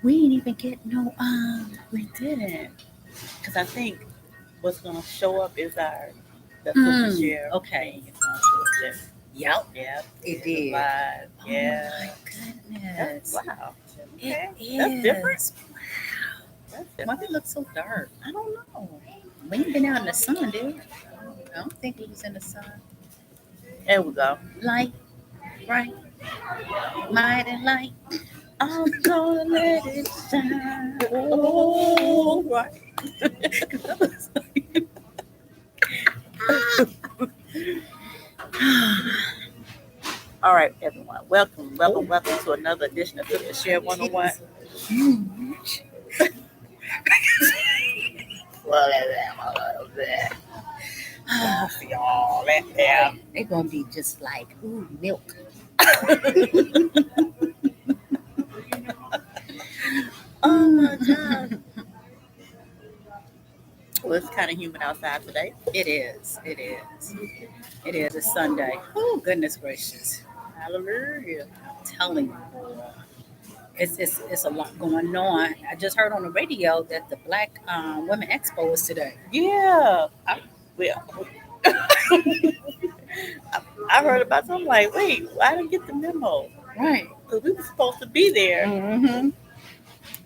We didn't even get no We didn't, because I think what's gonna show up is the sister share okay. thing is gonna show up there. Yep, Yep, it it's a did. vibe. Oh Yeah, my that's goodness. wow. It Okay, that's different. is. That's Why different. it look so dark? I don't know. We ain't been out in the sun, dude. I don't think we was in the sun. There we go. Light, bright, mighty light. I'm gonna let it shine. Oh, Oh, right. All right, everyone. Welcome, welcome, oh, welcome to another edition of Sister Share it 101. is huge. Well, that. Y'all see all that there. They gonna be just like, ooh, milk. Oh my God. Well, it's kind of humid outside today. It is. It is. It is. It's Sunday. Oh, goodness gracious. Hallelujah. Telling you, it's a lot going on. I just heard on the radio that the Black Women Expo is today. Yeah. Well, I heard about something like, wait, I didn't get the memo. Right. Because we were supposed to be there, Mm-hmm.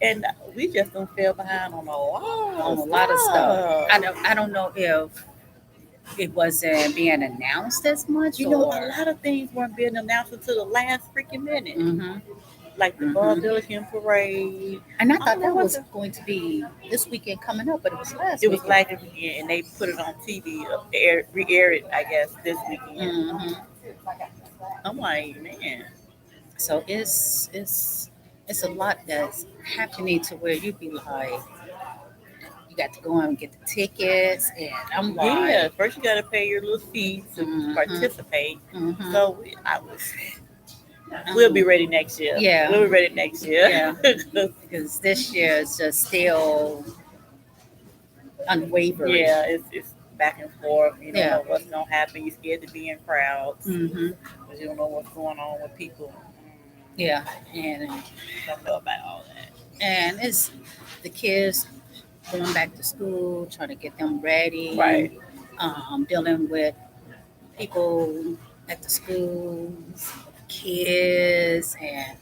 and we just don't fell behind on a lot On of a lot of stuff. stuff. I don't know if it wasn't being announced as much You know, a or. lot of things weren't being announced until the last freaking minute. Mm-hmm. Like the Mm-hmm. Vaudevillian Parade. And I I don't thought know that what was the. going to be this weekend coming up, but it was last It was weekend. like it again, and they put it on TV, re-air it, I guess, this weekend. Hmm. I'm like, man, So it's a lot that's happening to where you be like, you got to go and get the tickets, and I'm yeah. like, First, you got to pay your little fee to mm-hmm, participate. mm-hmm, So we'll be ready next year. yeah, We'll be ready next year. yeah, because this year is just still unwavering. Yeah, it's back and forth. You don't Yeah. know what's gonna happen. You're scared to be in crowds Hmm. because you don't know what's going on with people. Yeah, and Don't know about all that. it's the kids going back to school, trying to get them ready, Right. dealing with people at the schools, kids, and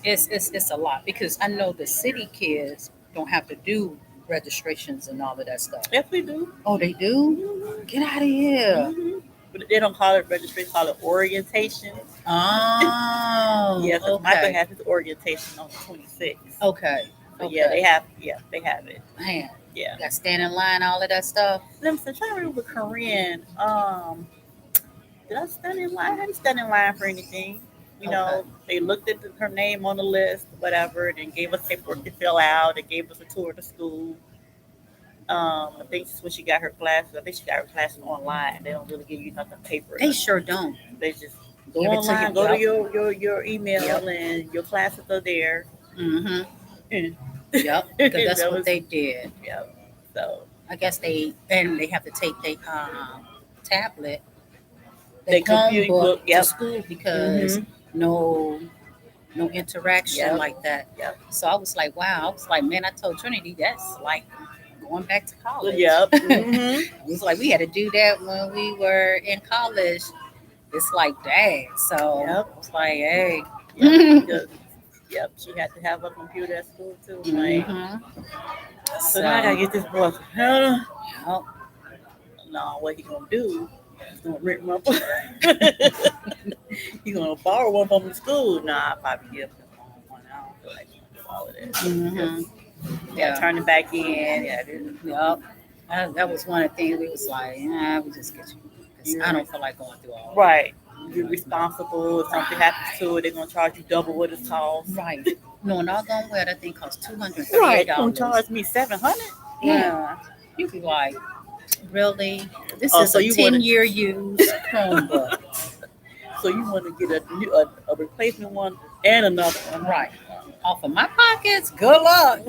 it's a lot because I know the city kids don't have to do registrations and all of that stuff. Yes, we do. Oh, they do? Hmm. Get out of here. Hmm. But they don't call it registration; call it orientation. Oh, Yeah, because Michael okay. has his orientation on the 26th. Okay. So yeah, Okay. they have it. Man, Yeah. you got to stand in line, all of that stuff. Let me see, I'm trying to remember Korean. Did I stand in line? I didn't stand in line for anything. You Okay. know, they looked at her name on the list, whatever, then gave us paperwork to fill out. They gave us a tour of the school. I think this is when she got her classes. I think she got her classes online. They don't really give you nothing paper. They sure don't. They just go Give it to online, you. go to Yep. your email, Yep. and your classes are there. Mm-hmm. And Yep. Because that's that what was they did. yeah. So I guess they have to take their tablet, their they computing Chromebook book. to Yep. school because Mhm. no interaction Yep. like that. Yep. So I was like, wow. I was like, man, I told Trinity that's like going back to college. Yep. Mhm. It was like we had to do that when we were in college. It's like, dang. So Yep. I was like, hey. Yep. Because yep, she had to have a computer at school too. Like, Mm-hmm. so now I gotta get this boy. Huh? Yep. No, what he gonna do? He's gonna rent one. He gonna borrow one from the school. Nah, I probably give him one. I don't feel like doing all of that. Mm-hmm. Yeah, Yeah. turn it back in. Yeah, Yep. That was one of the things we was like, we just get you. 'Cause I don't feel like going through all that. right. You're responsible. If something happens to it, they're gonna charge you double what it costs. Right. No, not gonna wear that thing costs $238. Right. Gonna charge me 700. Yeah. You be like, really? This Oh, is so a you wanna- 10-year used Chromebook. So you want to get a replacement one and another one. Right. Off of my pockets? Good luck.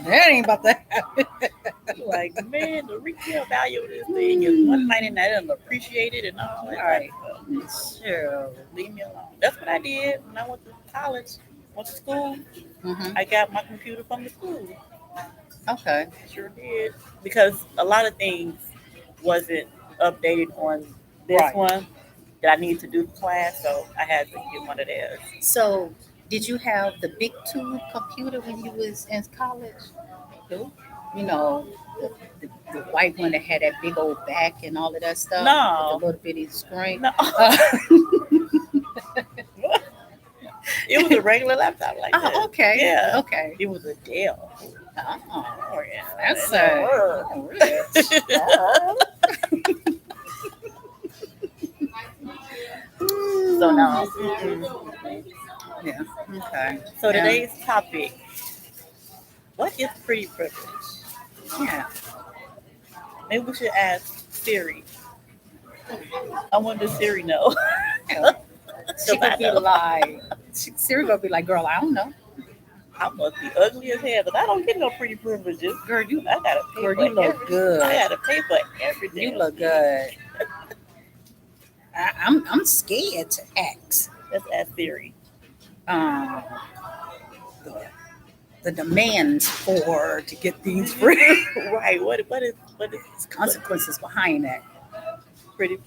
That ain't about to happen. Like, man, the retail value of this thing is 199 and appreciated and all that. Right. Like, Sure. leave me alone. That's what I did when I went to college. went to school, Hmm. I got my computer from the school. Okay. Sure did. Because a lot of things wasn't updated on this Right. one that I need to do the class, so I had to get one of theirs. So, did you have the big tube computer when you was in college? Who? You know, the white one that had that big old back and all of that stuff with the No, little bitty screen. no. Uh, It was a regular laptop like oh, this. okay, Yeah. okay. It was a Dell. Oh, Oh yeah. that's rich. So no. Yeah. Okay. So Yeah. today's topic: what is pretty privilege? Yeah. Maybe we should ask Siri. I wonder does Siri know. Yeah. She 'Cause I could be know. like, Siri gonna be like, girl, I don't know. I must be ugly as hell, but I don't get no pretty privileges. Girl, I gotta pay girl, for you look everything. good. I gotta pay for everything. You look good. I'm scared to ask. Let's ask Siri. Um, the, the demands for to get things free. Right. What is Consequences behind that. pretty?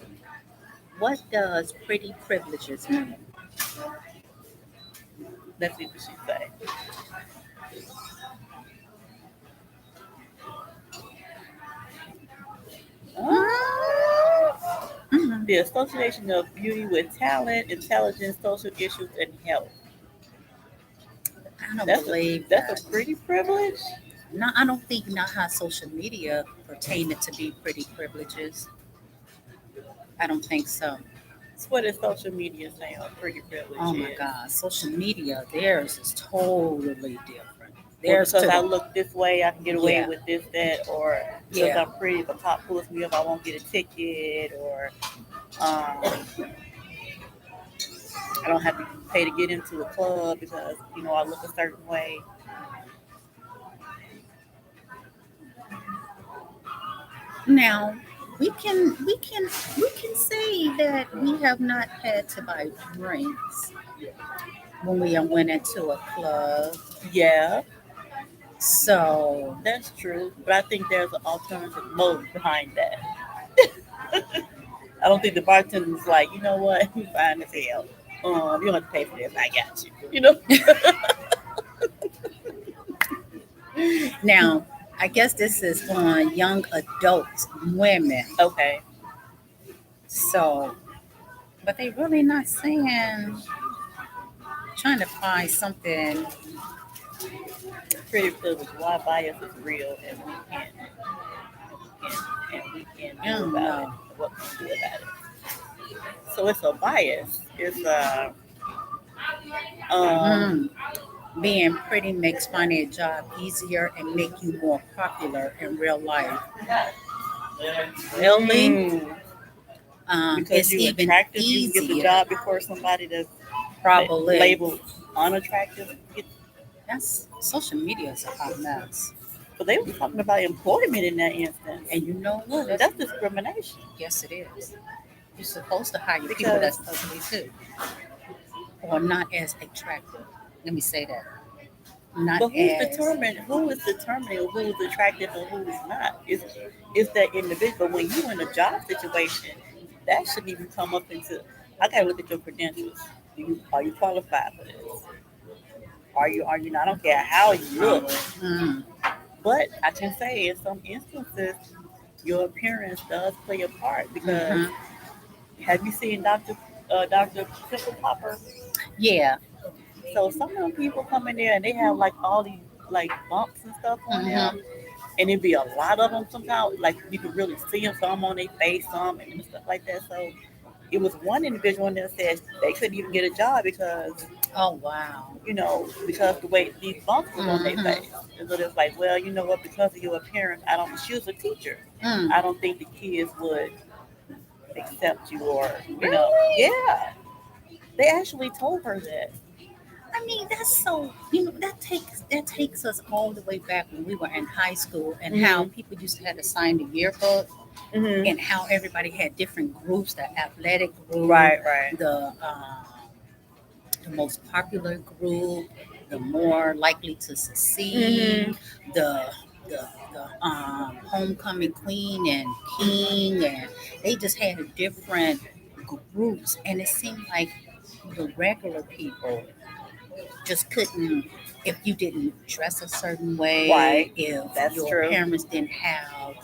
What does pretty privileges mean? Let's see what she say. Mhm. The association of beauty with talent, intelligence, social issues, and health. I don't That's believe that's that. a pretty privilege. No, I don't think not how social media pertain it to be pretty privileges. I don't think so. That's what is social media saying on pretty privilege Oh my is. God, social media, theirs is totally different. Well, Theirs because to I the look this way, I can get away yeah, with this, that, or because yeah. I'm pretty, if a cop pulls me up, I won't get a ticket, or I don't have to pay to get into a club because I look a certain way. Now we can say that we have not had to buy drinks when we went into a club. Yeah, So that's true, but I think there's an alternative motive behind that. I don't think the bartender's like, you know what, you fine as hell. You don't have to pay for this. I got you. now I guess this is on young adult women. Okay, So, but they really not saying trying to find something. pretty privilege. Why bias is real, and we can I do don't about it. know. What we can do about it. So it's a bias. It's a um. Mm. Being pretty makes finding a job easier and make you more popular in real life. Really? mm, because It's you even attractive, you can get the easier. job before somebody that's Probably. labeled unattractive. That's social media is a hot mess. But they were talking about employment in that instance. And you know what? That's discrimination. Yes, it is. You're supposed to hire people Because that's ugly too, or not as attractive. Let me say that. Not but as. who is determining who is attractive and who is not? Is that individual. When you in a job situation, that shouldn't even come up into I gotta look at your credentials. Are you qualified for this? Are you not? I don't care how you look. Mm, But I can say in some instances your appearance does play a part because hmm. have you seen Dr. Pimple Popper? Yeah. So some of them people come in there and they have like all these like bumps and stuff on Hmm. them, and it'd be a lot of them sometimes. Like you could really see them, some on their face, some and stuff like that. So it was one individual in there said they couldn't even get a job because Oh wow. because the way these bumps was on their Hmm. face. And so it's like, well, you know what? Because of your appearance, I don't. She was a teacher. Mm. I don't think the kids would accept you, or Really? yeah. They actually told her that. I mean, that's so. That takes us all the way back when we were in high school, and how Hmm. people used to have to sign the yearbook, Hmm. and how everybody had different groups, the athletic group, Right, right. the the most popular group, the more likely to succeed. The the homecoming queen and king, and they just had different groups, and it seemed like the regular people just couldn't. If you didn't dress a certain way, Right. if That's your true. parents didn't have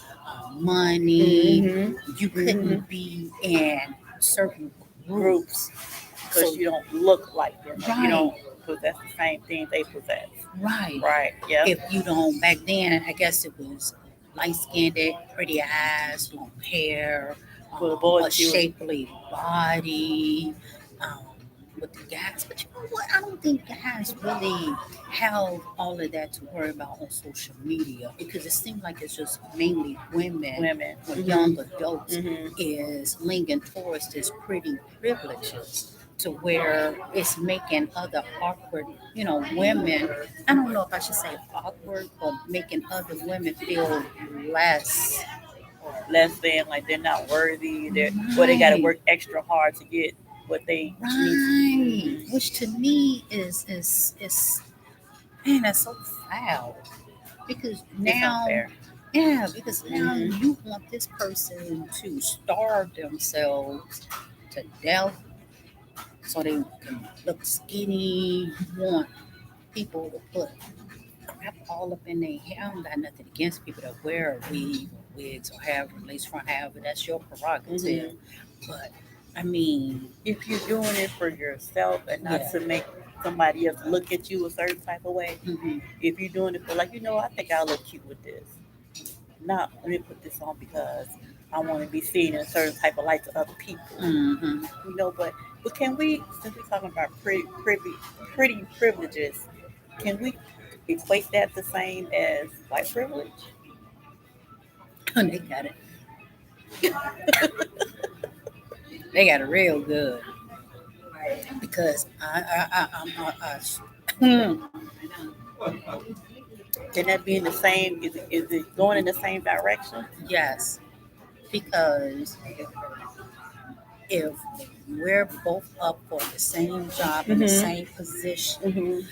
money, Mhm. you couldn't be in certain groups. Because So you don't look like them. You right, don't possess the same thing they possess. right. Right. Yeah. If you don't, back then, I guess it was light skinned, pretty eyes, long hair, For the boys, a shapely body. Um, with the guys, but you know what? I don't think guys really have all of that to worry about on social media, because it seems like it's just mainly women women. or Mhm. young adults Mhm. is leaning towards this pretty privileges, to where it's making other awkward, women. I don't know if I should say awkward, but making other women feel less. Less than, like they're not worthy. Or they got to Right, work extra hard to get what they need. right. Which to me is man, that's so foul. Because It's now, unfair. yeah, because now Mhm. you want this person to starve themselves to death so they can look skinny. You want people to put crap all up in their hair. I don't got nothing against people that wear a weave or wigs or have lace front, however, that's your prerogative. Mhm. But I mean, If you're doing it for yourself and not yeah. to make somebody else look at you a certain type of way, Hmm. if you're doing it for, like, I think I look cute with this. Not let me put this on because I want to be seen in a certain type of light to other people. Hmm. But can we, since we're talking about pretty privileges, can we equate that the same as white privilege? They got it. They got it real good, because Can that be in the same? Is it going in the same direction? yes, because if we're both up for the same job in the Mhm. same position, Mhm.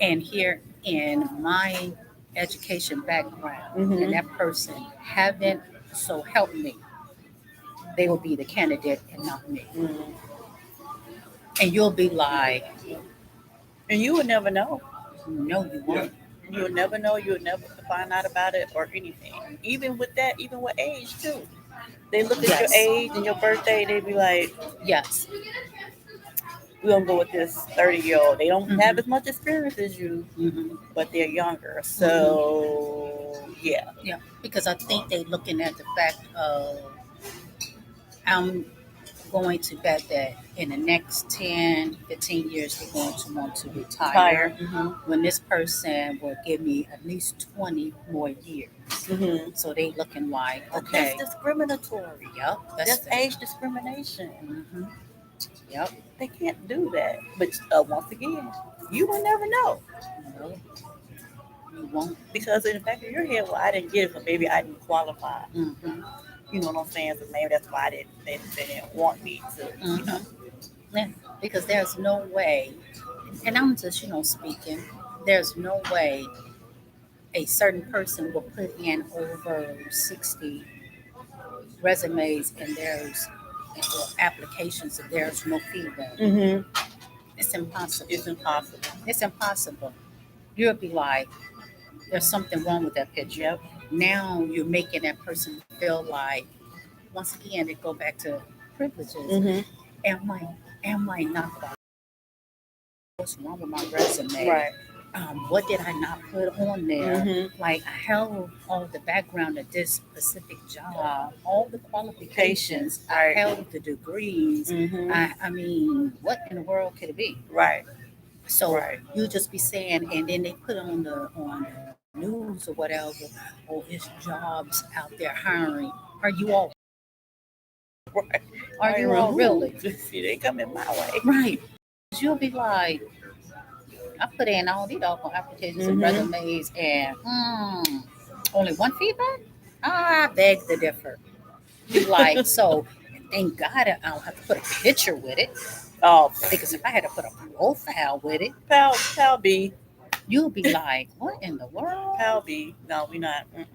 and here in my education background, and Mhm. that person haven't, so help me, they will be the candidate and not me. Mhm. And you'll be like, And you would never know. no, you won't. You would never know. You would never find out about it or anything. Even with that, even with age too. They look at your Yes, age and your birthday. They be like, yes. "We're gonna go with this 30-year-old. They don't have Hmm. as much experience as you, Hmm. but they're younger." Hmm. So yeah. Yeah, because I think they're looking at the fact of, I'm going to bet that in the next 10, 15 years, they're going to want to Tire. retire, Mhm. when this person will give me at least 20 more years. Mhm. So they looking like, But okay, that's discriminatory. yep, That's age discrimination. hmm yep, They can't do that. But once again, you will never know no, you won't. because in the back of your head, well, I didn't get it, so maybe I didn't qualify. Hmm. You know what I'm saying? So maybe that's why they didn't want me to. Hmm. Yeah, because there's no way, and I'm just, speaking, there's no way a certain person will put in over 60 resumes and there's or applications and there's no feedback. Mm-hmm. It's impossible. It's impossible. It's impossible. You'll be like, there's something wrong with that picture. Yep. Now you're making that person feel like, once again, they go back to privileges. Mm-hmm. Am I not qualified? What's wrong with my resume? Right. What did I not put on there? Mm-hmm. Like, I held all the background of this specific job, all the qualifications, I Right. held the degrees. Mm-hmm. I mean, what in the world could it be? Right. So Right. you just be saying, and then they put on the news or whatever, oh, it's jobs out there hiring. Are you all? Right. Are you all really? See, they coming my way. Right. You'll be like, I put in all these doggone applications and Mm-hmm. resumes, and only one feedback? I beg to differ. Be like, so thank God I don't have to put a picture with it. Oh, Because if I had to put a profile with it, Pal B. you'll be like, what in the world? Pal B. No, we not. Mm-mm.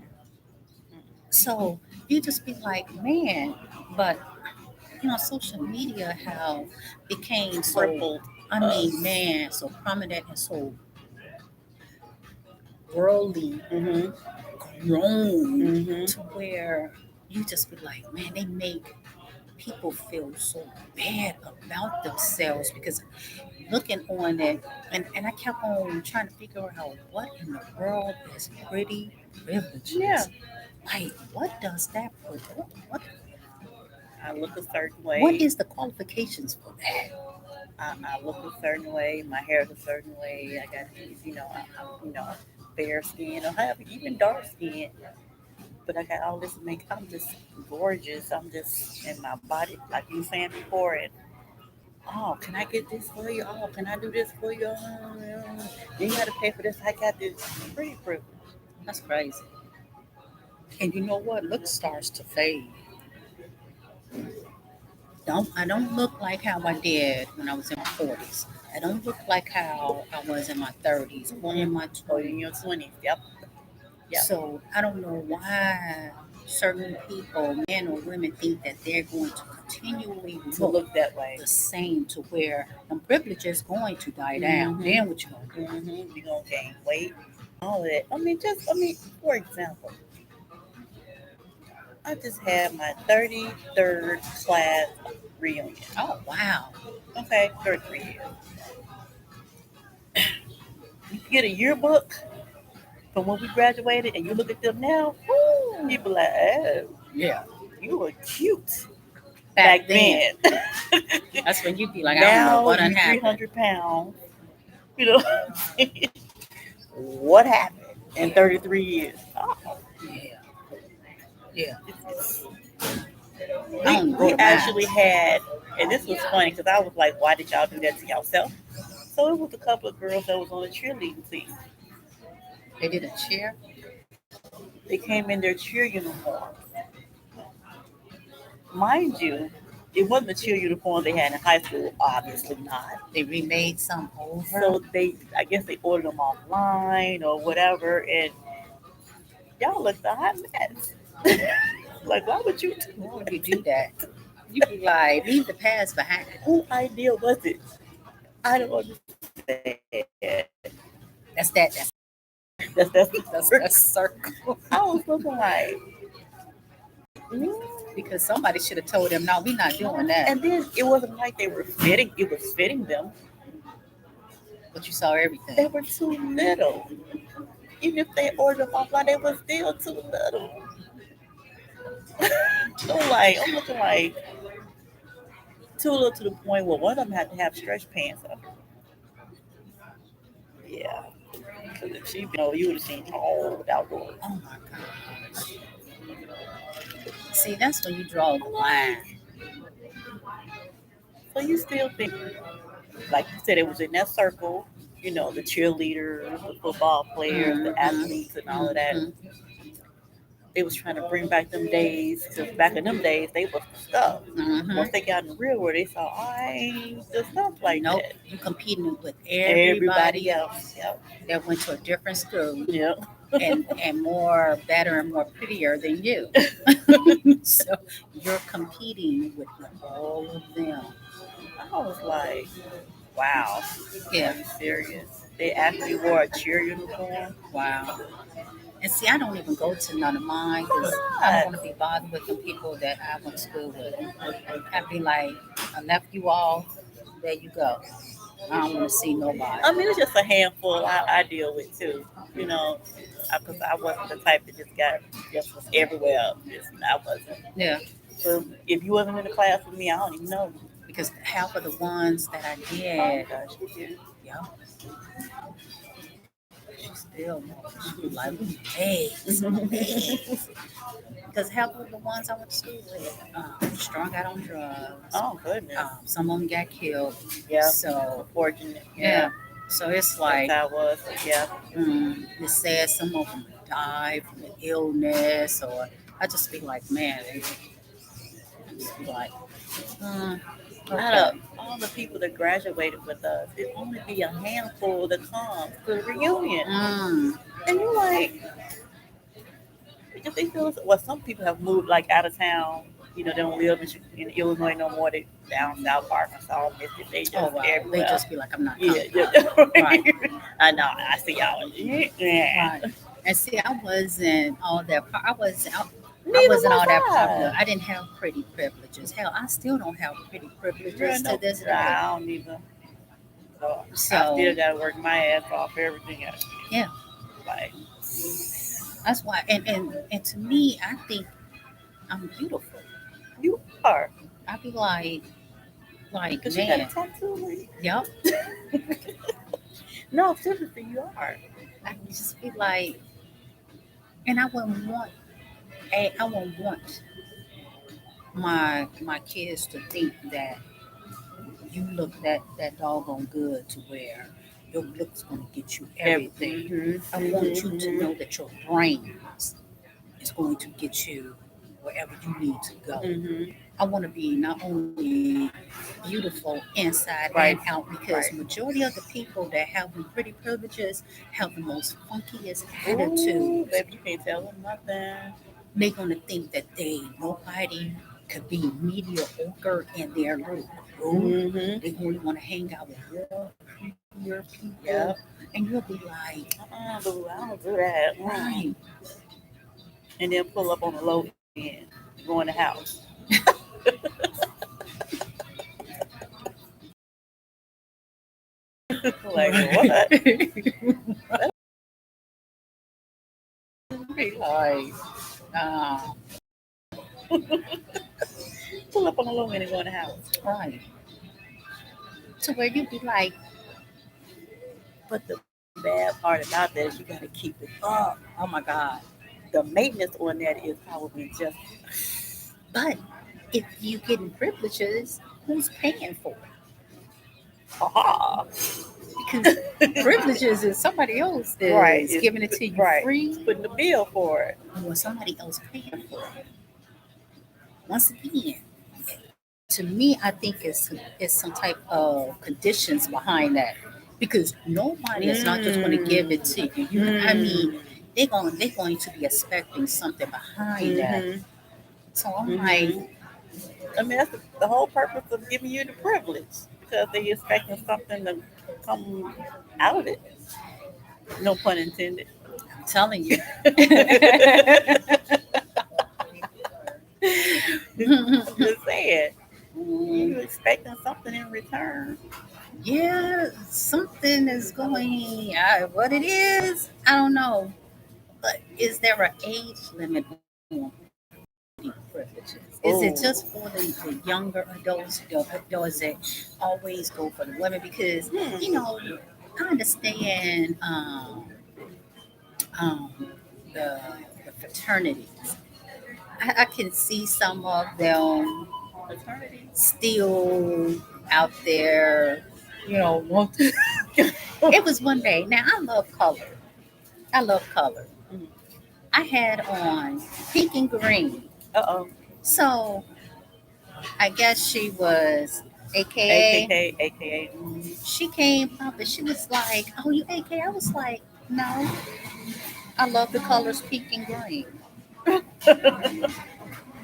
So you just be like, man, but social media how became so, Crippled. I mean, man, so prominent and so worldly Mm-hmm. grown Mm-hmm. to where you just be like, man, they make people feel so bad about themselves because looking on it, and I kept on trying to figure out what in the world is pretty privileges. Yeah. Like, what does that put? I look a certain What way. is the qualifications for that? I look a certain way. My hair is a certain way. I got these, I'm fair skin or however, even dark skin. But I got all this make. I'm just gorgeous. I'm just in my body, like you were saying before. And oh, can I get this for you? Oh, can I do this for you? You got to pay for this. I got this free privilege. That's crazy. And you know what? Look starts to fade. I don't look like how I did when I was in my 40s. I don't look like how I was in my 30s or in my Or in 20s. your 20s. Yep. Yep. So I don't know why certain people, men or women, think that they're going to continually To look look that way. the same to where the privilege is going to die down. Mhm. Then what you gonna do? Mm-hmm. You're going to gain weight. All of that. For example, I just had my 33rd class reunion. Oh wow. Okay, 33 years. You get a yearbook from when we graduated and you look at them now, you be like, oh, Yeah. you were cute Back back then. then. That's when you'd be like, I don't know Now what you done happened. 300 pounds. You know, what happened in 33 years? Oh, Yeah. Yeah. it's, I don't go we to actually mine. had, and this was funny because I was like, why did y'all do that to yourself? So it was a couple of girls that was on the cheerleading team. They did a cheer. They came in their cheer uniform. Mind you, it wasn't the cheer uniform they had in high school, obviously not. They remade some over. So I guess they ordered them offline or whatever, and y'all look a hot mess. Like, why would you? Why would you do that? You be like, leave the past behind. Who idea was it? I don't understand. That's that. That's That's circle. I was looking like, Because somebody should have told them, no, we're not doing that. and then it wasn't like they were fitting. It was fitting them. But you saw They everything. were too little. Even if they ordered them offline, they were still too little. I'm looking like too little to the point where one of them had to have stretch pants on. Yeah, because if she, you would have seen all without doors. Oh my God. See, that's when you draw the line. So you still think, like you said, it was in that circle. The cheerleaders, the football players, the athletes, and all of that. Mhm. They was trying to bring back them days because back in them days they was the stuff. Mhm. Once they got in the real world, they saw I ain't the stuff like Nope, that. you competing with everybody else Yep. that went to a different school Yep. and more better and more prettier than you. So you're competing with all of them. I was like, wow. Yeah. Are you serious? They actually wore a cheer uniform. Wow. And see, I don't even go to none of mine because I don't want to be bothered with the people that I went to school with. I'd be like, I left you all, there you go. I don't want to see nobody. I mean, it's just a handful I deal with too. Because I wasn't the type that just was everywhere. I wasn't. Yeah, So if you wasn't in the class with me, I don't even know. because half of the ones that I Oh did, gosh, you do. yeah, she still, she was like, hey, because half of the ones I went to school with, strung out on drugs. Oh goodness. Some of them got killed. Yeah. So Unfortunate. yeah. So it's like, that was, yeah. It's sad some of them die from an illness, or I just be like, man, I just be like, Out of Okay. all the people that graduated with us, it only be a handful that come to the reunion. Mm. And you're like, because they feel, well, some people have moved like out of town. You know, they don't live in Illinois no more. They down south, Arkansas, Mississippi, they Oh just wow. They everywhere. just be like, I'm not Yeah, coming. yeah. Right. I know. I see y'all. Yeah. Right. And see, I wasn't all that. I Neither wasn't was all that popular. I. I didn't have pretty privileges. Hell, I still don't have pretty Girl, privileges to no, this day. I don't either. So I still So gotta work my ass off everything else. yeah, Like, that's why. And to me, I think I'm beautiful. you are. I be like Because you got a man, tattoo on you. yep. No, seriously, you are. I just be like, and I wouldn't want my kids to think that you look that doggone good to where your looks gonna get you everything. I want you to know that your brain is going to get you wherever you need to go. Mm-hmm. I want to be not only beautiful inside and Right. out because Right. majority of the people that have the pretty privileges have the most funkiest Ooh, attitudes. baby, you can't tell them nothing. They're gonna think that nobody could be mediocre in their little group. Mm-hmm. They only want to hang out with more prettier people, Yep. and you'll be like, Boo, I don't do that. right. And then pull up on the low end, go in the house. Like, what? Be like, Pull up on the low end and go in the house. right. To where you be like, But the bad part about that is you got to keep it up. oh my God. The maintenance on that is probably just, But if you getting privileges, who's paying for it? ha Because privileges is somebody else is Right, it's- giving it to you right. free, putting the bill for it. or somebody else paying for it. Once again, to me, I think it's some type of conditions behind that because nobody is not just going to give it to you. I mean, they're going to be expecting something behind that. Mhm. So I'm Mhm. like, I mean, that's the whole purpose of giving you the privilege because they expecting something to come out of it. No pun intended. I'm telling you. I'm just saying, you expecting something in return. Yeah, something is going. What it is, I don't know. But is there an age limit on privileges? Is it Oh. just for the younger adults? Does it always go for the women? Because you know, I understand um, the, the fraternities. I can see some of them Eternity. still out there. You know, want to. It was one day. Now I love color. I love color. Mhm. I had on pink and green. Uh-oh. So I guess she was AKA. AKA. She came up and she was like, "Oh, you AKA?" I was like, "No, I love the colors pink and green."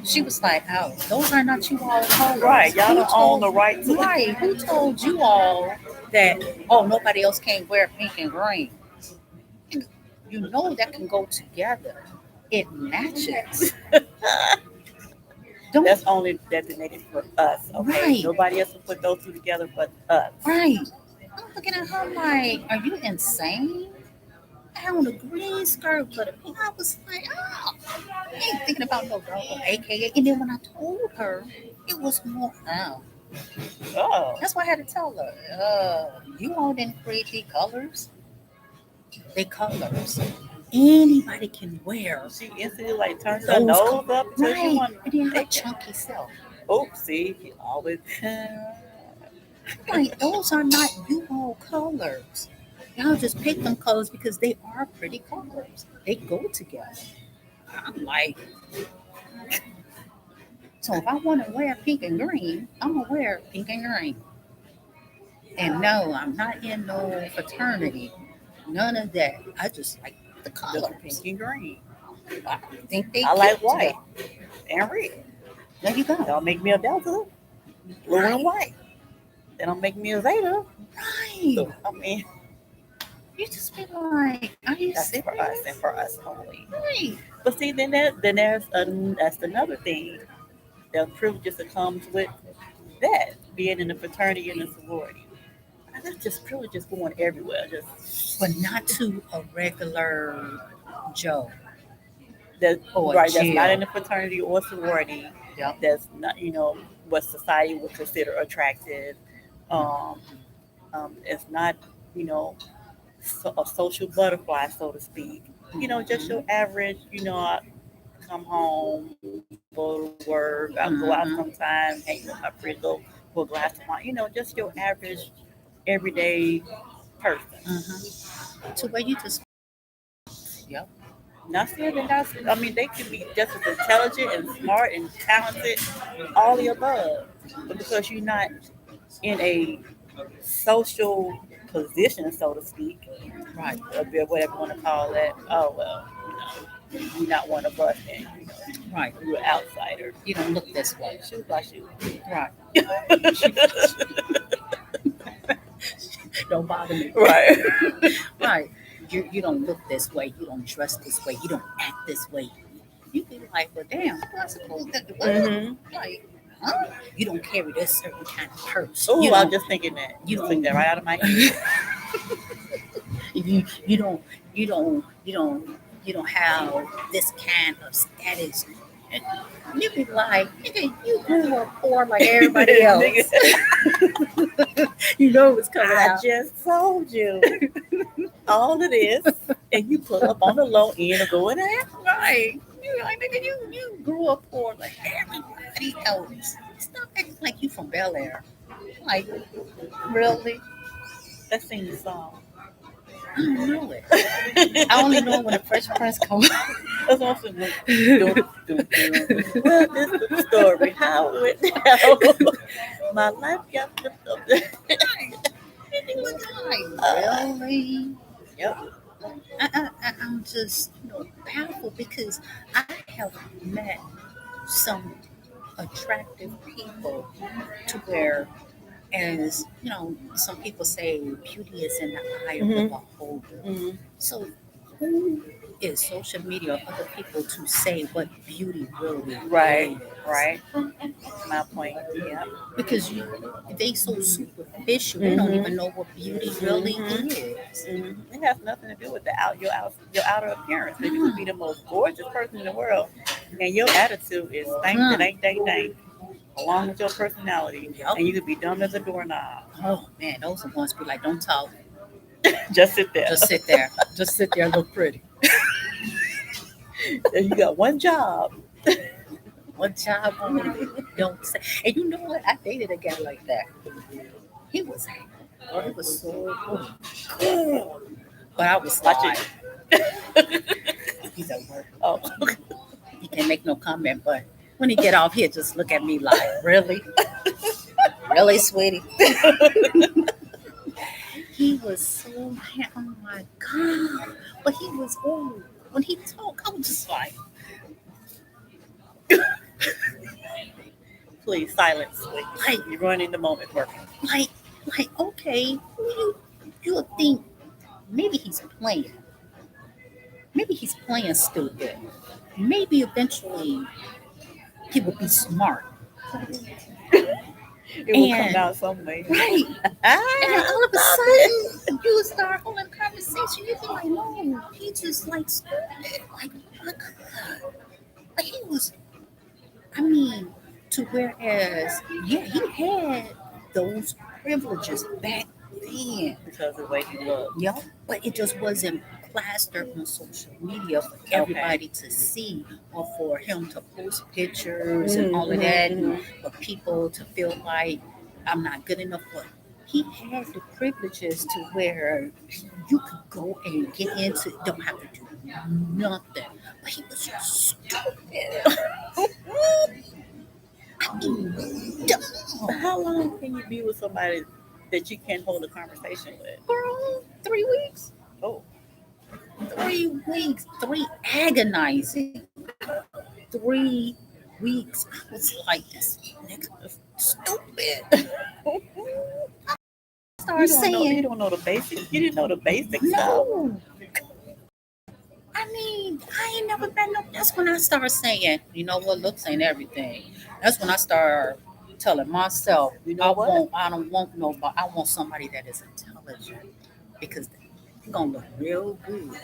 She was like, "Oh, those are not you all colors." Right, y'all Who don't own the right to Right. Who told you all that? Oh, nobody else can wear pink and green. You know that can go together. It matches. Don't That's only designated for us, okay? Right. Nobody else will put those two together but us. Right. I'm looking at her like, are you insane? I had on a green skirt with a pink. I was like, oh, I ain't thinking about no girl, AKA. And then when I told her, it was more, oh. Oh. That's why I had to tell her, you all didn't create the colors. They colors. Anybody can wear. She instantly like turns her Those nose up until she Right. want And then her take it. chunky self. Oh, see, he always. Like, those are not you all colors. Y'all just pick them colors because they are pretty colors. They go together. I'm like, So if I want to wear pink and green, I'm gonna wear pink and green. And no, I'm not in no fraternity. None of that. I just like the Just colors. pink and green. I think they I like cute white together. and red. There you go. Don't make me a Delta, blue and white. They don't make me a Zeta. Right. So, I mean, You just be like, are you that's for us and serious? for us only. Right. But see, that's another thing. The privileges that comes with that being in a fraternity and a sorority. And that's just privileges going everywhere. Just But not to a regular Joe that or right. That's not in Jill. a fraternity or sorority. Yep. That's not what society would consider attractive. Um, it's not you know a social butterfly, so to speak. Just your average. I come home, go to work, I go out Mm-hmm. sometimes, hang with my friend, go for a glass of wine. Just your average, everyday person. Mm-hmm. To where you just, yep. Not saying they're not. I mean, they can be just as intelligent and smart and talented, all the above. But because you're not in a social position, so to speak, Right. or whatever you want to call it, oh well, you're not one of us, and Right. you're an outsider. You don't look this way. Shoot by shoot. Right. Don't bother me. Right. Right. You don't look this way. You don't dress this way. You don't act this way. You be like, well, damn, I suppose that what? Mm-hmm. Like, huh? You don't carry this certain kind of purse. Oh, You I was don't. just thinking that. You You took that don't. right out of my head. You don't. You don't. You don't. You don't have this kind of status. And you be like, nigga, you grew up poor like everybody else. You know what's coming I out. just told you all of this, and you put up on the low end of going out. Right. You like, nigga, you grew up poor like everybody else. Stop acting like you from Bel Air. Like, really? Let's sing the song. I don't know it. I only know it when the Fresh Prince comes. That's awesome. Well, this is the story. How it went down. My life got flipped up. Like, really? Yep. I'm just, baffled because I have met some attractive people to where, as some people say, beauty is in the eye of the Mhm. beholder. Mhm. So, who is social media or other people to say what beauty really Right. is? Right. My point. Yeah. Because they so superficial, they don't Mhm. even know what beauty really Mhm. is. It has nothing to do with your outer appearance. If you could be the most gorgeous person in the world, and your attitude is stank, dang, along with your personality, Yep. and you could be dumb as a doorknob. Oh man, those are ones be like, don't talk, Just sit there. just sit there, just sit there, look pretty. And you got one job. One job only, don't say. And you know what? I dated a guy like that. He was so good, but I was Watch like, it. he's at work. Oh, He can't make no comment, but when he get off here, just look at me like, really, really, sweetie. He was so oh my god, but he was old. When he talked, I was just please silence. like, You're ruining the moment for me. like, okay, you would think maybe he's playing. Maybe he's playing stupid. Maybe eventually he will be smart. It will come And out some way. right. And then all of a sudden you would start holding a conversation. You'd be like, no, he just like stupid. Like, oh my God. Like he was, I mean, to whereas, yeah, he had those privileges back then. Because of the way he looked. Yep. But it just wasn't plastered on social media for everybody to see or for him to post pictures and all of that and for people to feel like I'm not good enough. But he had the privileges to where you could go and get into don't have to do nothing. But he was just stupid. mean, dumb. How long can you be with somebody that you can't hold a conversation with? Girl, 3 weeks. Oh, 3 weeks. 3 agonizing. 3 weeks. I was like, this nigga is stupid. you Start don't know. You saying, don't know the basics. You didn't know the basic stuff. no. I mean, I ain't never been no. That's when I start saying, you know what, looks ain't everything. That's when I start telling myself, You know what? I don't want nobody. I want somebody that is intelligent because they're gonna look real good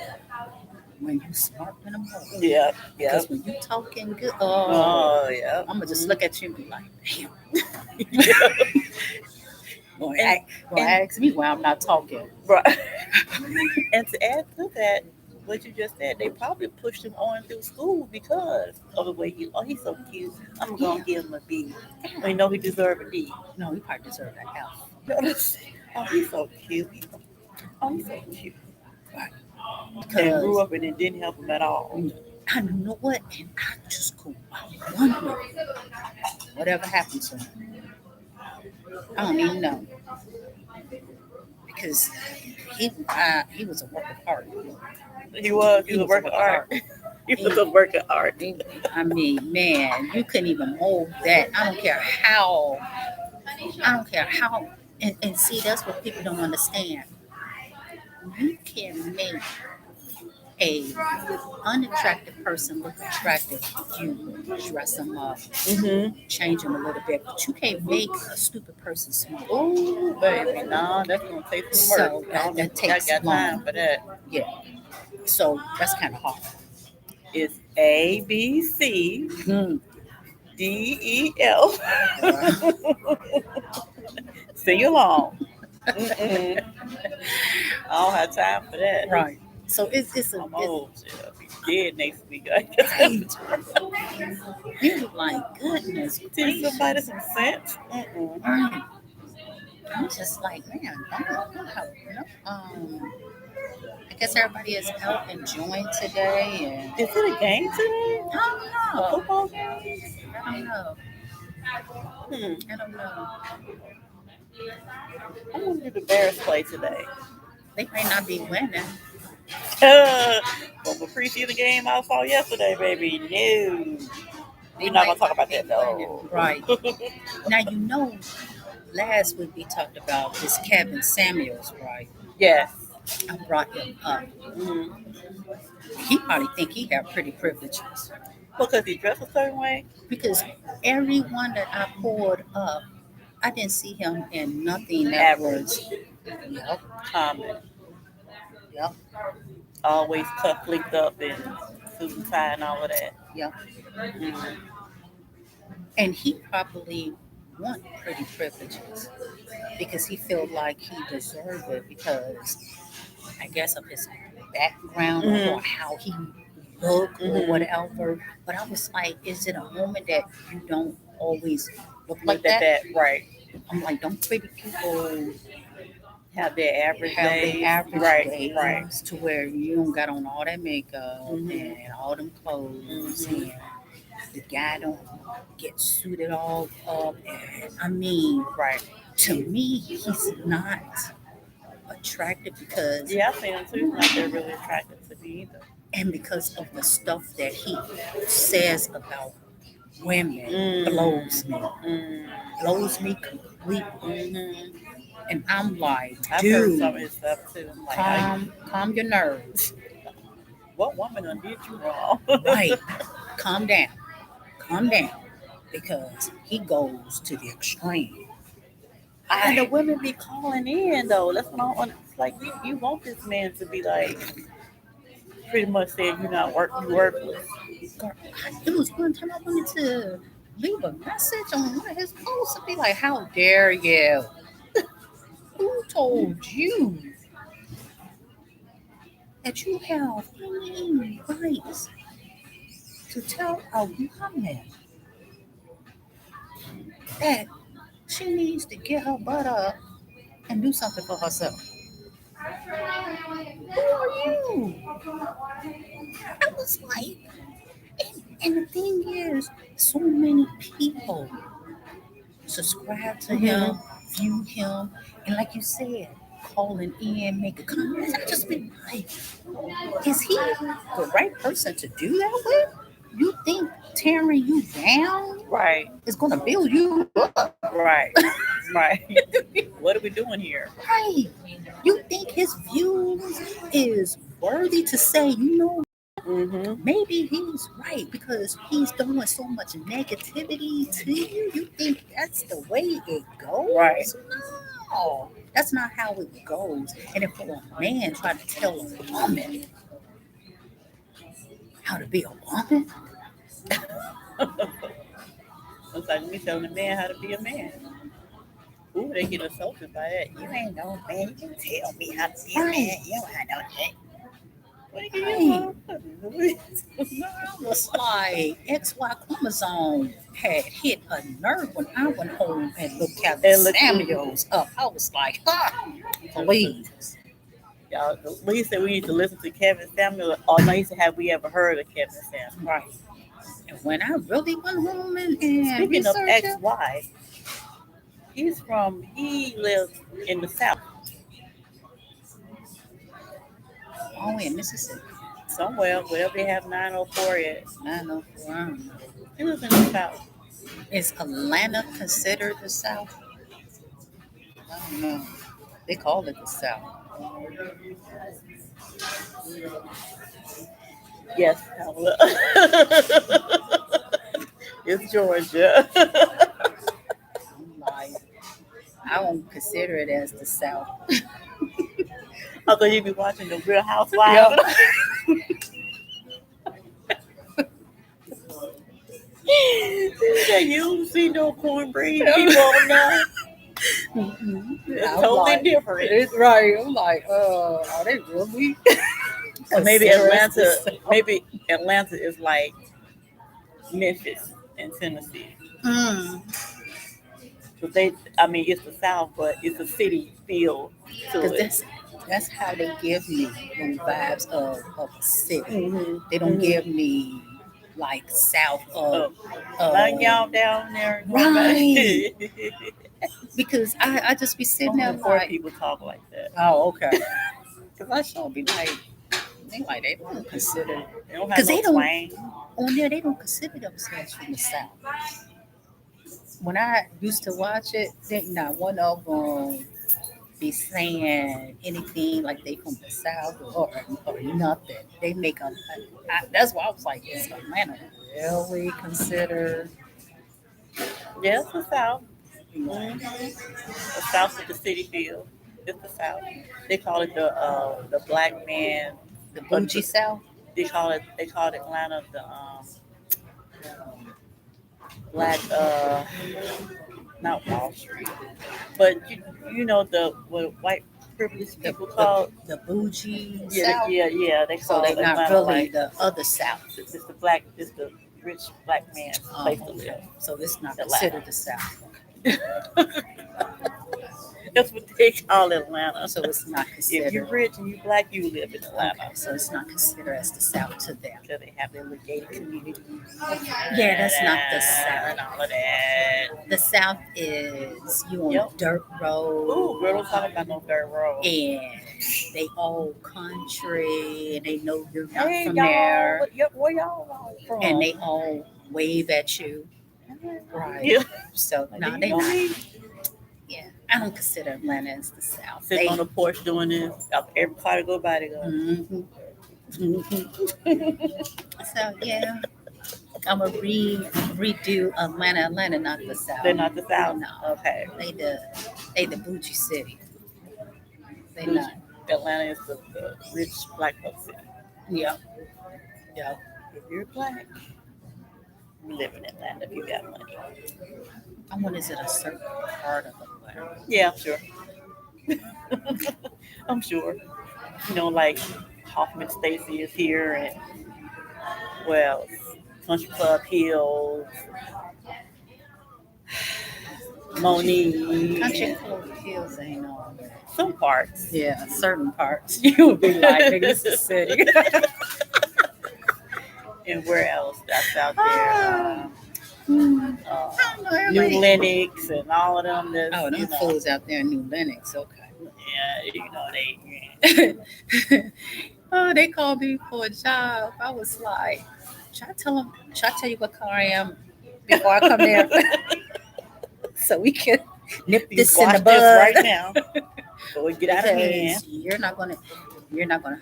when you smart in the mouth. Yeah, yeah. Because when you talking good, Oh, yeah. I'm gonna just look at you and be like, damn. Gonna And- ask me why I'm not talking. Right. And to add to that, what you just said, they probably pushed him on through school because of the way he. Oh, he's so cute. I'm gonna give him a B. We know he deserved a D. No, he probably deserved an F. Oh, he's so cute. Oh, he's so cute. And Because grew up and it didn't help him at all. I know what, and I just go wondering whatever happened to him. I don't even know because he was a work of art. He was a work of art. He was a work of art. I mean, man, you couldn't even mold that. I don't care how. And see, that's what people don't understand. You can make a unattractive person look attractive if you dress them up, change them a little bit, but you can't make a stupid person smart. Oh, baby, no, that's gonna take some work. So that takes got time long. for that. Yeah. So that's kind of hard. It's A B C Hmm. D E F. Sing along. I don't have time for that. Right. So it's I'm old. I'll be dead next week. I right. You're like, goodness teach gracious. somebody some sense. Right. I'm just like, man, don't help, I guess everybody is out enjoying today, and Is it a game today? I don't A know. football game? I don't know. Hmm. I don't know. I wonder if the Bears play today. They may not be winning. From the preseason game I saw yesterday, baby. No. We're not gonna talk about that though. Right. Now last week we talked about this Kevin Samuels, right? Yes. I brought him up. He probably think he had pretty privileges Because he dressed a certain way. because everyone that I pulled up, I didn't see him in nothing that was Common. Yep. Always cuff linked up and suit and tie and all of that. Yep. Mhm. And he probably want pretty privileges because he felt like he deserved it because I guess of his background or how he looked or whatever. But I was like, is it a moment that you don't always look like Look at that? that, right? I'm like, don't pretty people Have their average have days. the average Right, days right. to where you don't got on all that makeup and all them clothes and the guy don't get suited all up and I mean, Right. to me he's not attractive because Yeah, I've seen him too. He's not that really attractive to me either. and because of the stuff that he says about women Mm. blows me completely. And I'm like, I've heard some of dude, his stuff too. I'm like, calm your nerves. what woman done did you wrong? Right. Calm down. Because he goes to the extreme. And the women be calling in though. That's what I don't. It's like you want this man to be like pretty much saying you worthless. It was one time I wanted to leave a message on one of his posts and be like, how dare you? Who told you that you have any rights to tell a woman that she needs to get her butt up and do something for herself? Who are you? I was like, and the thing is, so many people subscribe to him, view him, and like you said, calling in, making comments. I just been like, is he the right person to do that with? You think tearing you down Right. is gonna build you up? Right. Right. What are we doing here? Right. You think his views is worthy to say, you know, Mm-hmm. maybe he's right because he's doing so much negativity to you. You think that's the way it goes? Right. No, that's not how it goes. And if a man try to tell a woman how to be a woman, It's like me telling a man how to be a man. Ooh, they get assaulted by that. You ain't no man. You can tell me how to be a man. You don't have no that. What are you I was like, XY chromosome had hit a nerve when I went home and looked at the And looked- Samuels up. I was like, please. Y'all, when he said we need to listen to Kevin Samuel, or no, he said, have we ever heard of Kevin Samuel? Right. And when I really went home and Speaking of researched it, XY, he lives in the South, oh, in Mississippi, somewhere, wherever they have 904 at. 904, I don't know. He lives in the South. Is Atlanta considered the South? I don't know. They call it the South. Yes, Pamela. It's Georgia. I'm like, I won't consider it as the South. I thought you'd be watching the Real Housewives. You don't see no cornbread people on that. It's I'm totally like, different. It's right. I'm like, are they really? Or maybe consider us the Atlanta. South? Maybe Atlanta is like Memphis and Tennessee. Because it's the South, but it's a city feel to Because it. that's how they give me the vibes of a city. Mm-hmm. They don't give me like south of Like y'all down there. Right. because I just be sitting there Only poor like, people talk like that. oh, okay. Because I sure be like, they don't consider, They don't 'Cause have no they don't- twang. on there, they don't consider themselves from the south. When I used to watch it, not one of them be saying anything like they from the south or nothing. They make them. That's why I was like, is Atlanta really considered? Yeah, it's the South. Mm-hmm. The South of the city feel. It's the South. They call it the black man. The bougie South? They call it Atlanta the black not Wall Street, but you know what white privileged people call The bougie yeah South? they So call they're not Atlanta really like the other South. it's the rich black man's place to live. So it's not Atlanta. considered the South. That's what they call Atlanta. So it's not If you're considered. rich and you black, you live in Atlanta. Okay, so it's not considered as the South to them. Because they have their gated community. Yeah, that's not the South. And all of that. The South is you on Yep. a dirt road. Ooh, girl, don't talk about no dirt road. And they all country and they know you're not Hey, from y'all, there. where y'all from? And they all wave at you. Right. Yeah. So Like, no, you they know not. me? Yeah. I don't consider Atlanta as the South. Sitting on the porch doing this. Every car to go by, they go. Mhm. So yeah. I'm gonna redo Atlanta, not the South. They're not the South? No. Okay. They the bougie city. They Bougie. not. Atlanta is the rich black folk city. Yeah. Yeah. If you're black, you live in Atlanta if you got money. I wonder, is it a certain part of Atlanta? Yeah, I'm sure. I'm sure. You know, like Hoffman Stacy is here, and well, Country Club Hills, Monique, Country Club Hills ain't all that. some parts. Yeah, certain parts. You would be like, nigga, this is the city. And where else that's out there? uh, I don't know New everybody. Lenox, and all of them. That's, Oh, them you know, fools out there in New Lenox. Okay. yeah, you know they. Oh, they called me for a job. I was like, should I tell them? Should I tell you what car I am before I come there, so we can nip You this in the squash this right bud? now, so it get out of hand. Because you're not gonna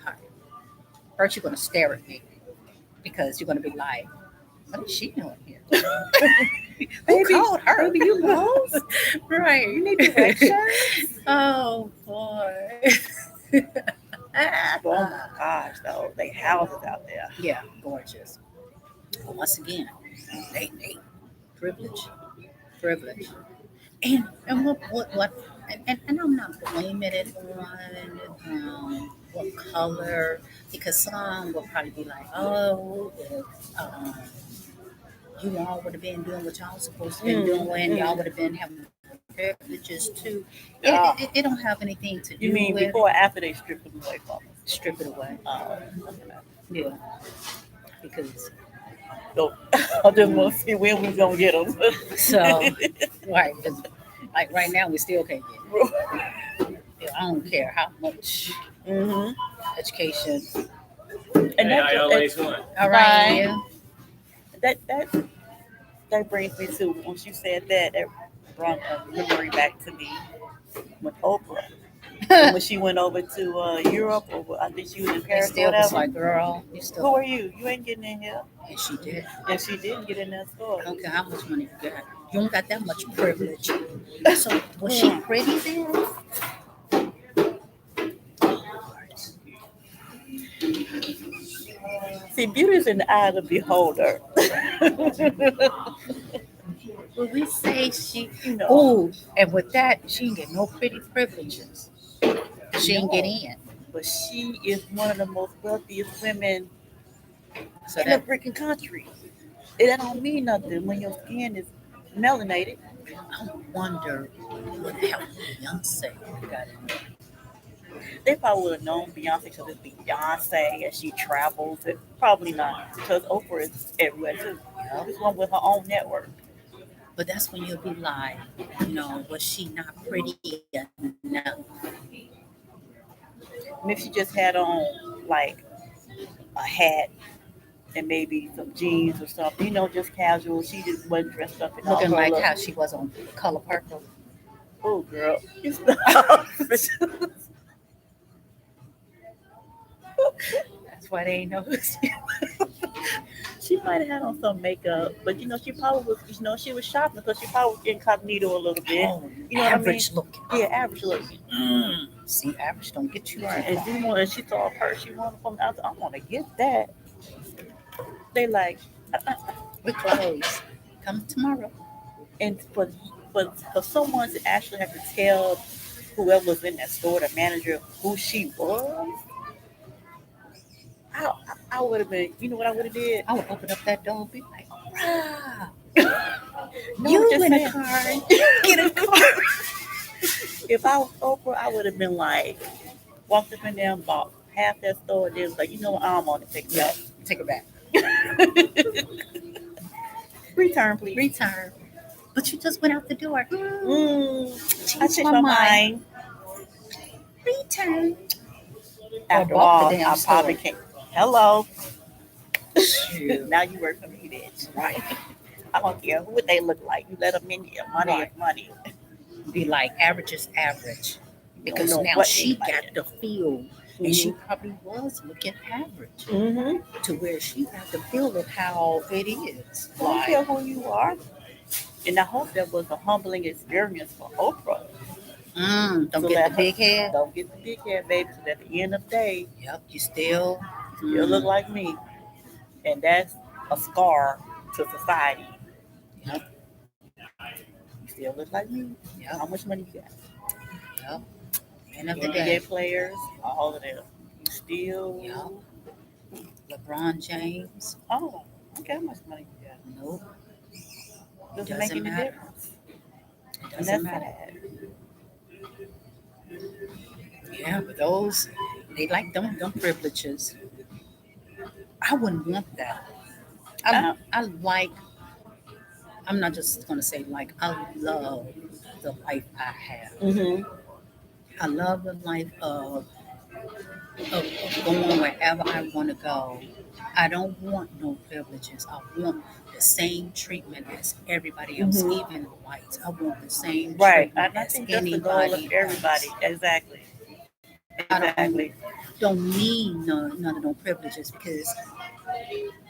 first you're gonna stare at me because you're gonna be like, what is she doing here? Who Baby, called her? baby, you lost. Right. You need directions. Oh boy. But oh my gosh, though, they houses out there. Yeah, gorgeous. But once again, they privilege, privilege, and what and I'm not blaming it on what color, because some will probably be like, oh, if you all would have been doing what y'all supposed to been doing, y'all would have been having privileges too. It don't have anything to do You mean with before or after they stripped them away from us? strip it away. Okay. Yeah, because So I just want to see when we gonna get them. so right, 'cause, like right now we still can't get it. Yeah, I don't care how much hmm education. And Hey, that, how y'all ladies doing? All Right. right, yeah. that brings me to, once you said that, that brought a memory back to me with Oprah. When she went over to Europe, or I think she was in They Paris or still was whatever. like, girl, you Who still, are you? You ain't getting in here. and she did. And she didn't get in that store. I don't care how much money you got. You don't got that much privilege. So was she pretty then? See, beauty is in the eye of the beholder. Well, we say she. You know, Oh, and with that, she didn't get no pretty privileges. She didn't get No. in. but she is one of the most wealthiest women So in the that freaking country. It don't mean nothing when your skin is melanated. I wonder what the hell Beyonce got in there. They probably would have known Beyonce because it's Beyonce and she travels. It, probably not, because Oprah is everywhere too. This one with her own network. But that's when you'll be like, was she not pretty enough? And if she just had on like a hat and maybe some jeans or something, just casual. She just wasn't dressed up in all Looking her like look. how she was on Color Purple. Oh, girl, you stop. That's why they ain't know. She might have had on some makeup, but she probably was. She was shopping because she probably was incognito a little bit. Oh, You know what I mean? average looking. Yeah, average looking. See, average don't get you Right. too And far. she saw a purse she wanted from the outside. I want to get that. They like, We're closed. Come tomorrow. and for someone to actually have to tell whoever was in that store, the manager, who she was, I would have been. You know what I would have did? I would open up that door and be like, ah, No, you just in a saying. car. Get a car. If I was Oprah, I would have been like, walked up in there and bought half that store. And then was like, you know what? I don't want to take Yeah, that. take her back. Return, please. Return. But you just went out the door. I Changed changed my my mind. mind. Return. After bought the all, damn I probably store. can't. Hello. Shoot. Now you work for me, bitch. Right. I don't care who they look like. You let them in here. Money Right. is money. Be like, average is average. Because Don't know now what she anybody got is. the feel. And she probably was looking average to where she got the feel of how it is. I don't Like, care who you are. And I hope that was a humbling experience for Oprah. don't So get let the her- big head. Don't get the big head, baby. So at the end of the day, Yep, you still. you look like me. And that's a scar to society. Yep, You still look like me. yep, How much money you got? yep. End of the day. NBA players, all of them. You still. Yep. LeBron James. Oh, okay. How much money you got? Nope. Doesn't make Doesn't any matter. difference. It And doesn't that's matter. sad. Yeah, but those, they like them privileges. I wouldn't want that. I like I'm not just gonna say like I love the life I have. Mm-hmm. I love the life of going wherever I want to go. I don't want no privileges. I want the same treatment as everybody else, Mm-hmm. even the whites. I want the same Right. treatment And I as think that's the goal of anybody everybody. else. Exactly. I Exactly. don't need none of no privileges because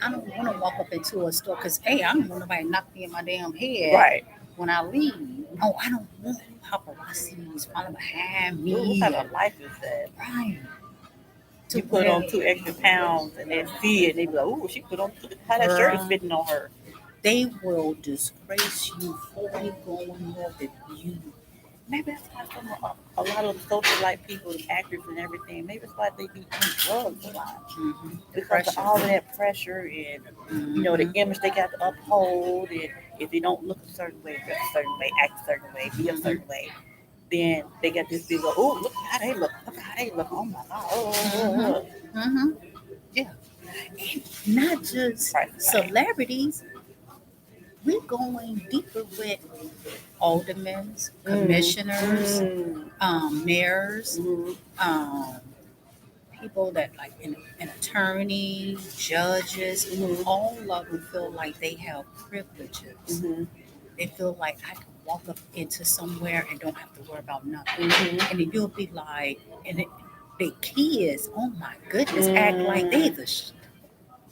I don't want to walk up into a store because hey, I don't want nobody to knock me in my damn head Right. when I leave. Oh, I don't want paparazzis following behind Ooh, what me. kind of life is that? Right. To You put where on 2 extra pounds and they see it and they be like, "Ooh, she put on how that shirt is girl, fitting on her." they will disgrace you for going there that you. Maybe that's why a lot of socialite people and actors and everything. Maybe it's why they be on drugs a lot The because of pressure. all of that pressure and the Hmm. image they got to uphold. And if they don't look a certain way, dress a certain way, act a certain way, be a Hmm. certain way, then they got this big, oh, look how they look, look how they look. Oh my God, Hmm. Hmm. Yeah, and not just price tag. celebrities. We're going deeper with aldermen, Mm, commissioners, mm, mayors, mm, um, people that like an attorney, judges. mm, All of them feel like they have privileges. mm, They feel like I can walk up into somewhere and don't have to worry about nothing. mm, And then you'll be like, and the kids, oh my goodness, act like they mm.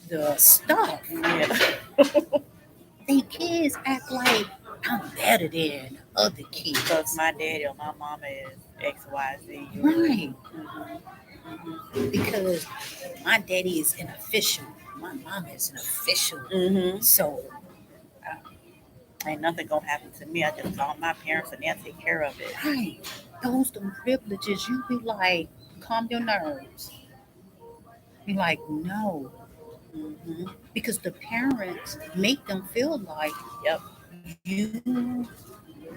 the stuff. Yeah, They kids act like I'm better than other because kids. my daddy or my mama is X, Y, Z. Or, Right. Because my daddy is an official. My mom is an official. mm-hmm. So, uh, Ain't nothing gonna happen to me. I just call my parents and they'll take care of it. right. Those them privileges, you be like, calm your nerves. Be like, no. Mm-hmm. Because the parents make them feel like Yep. you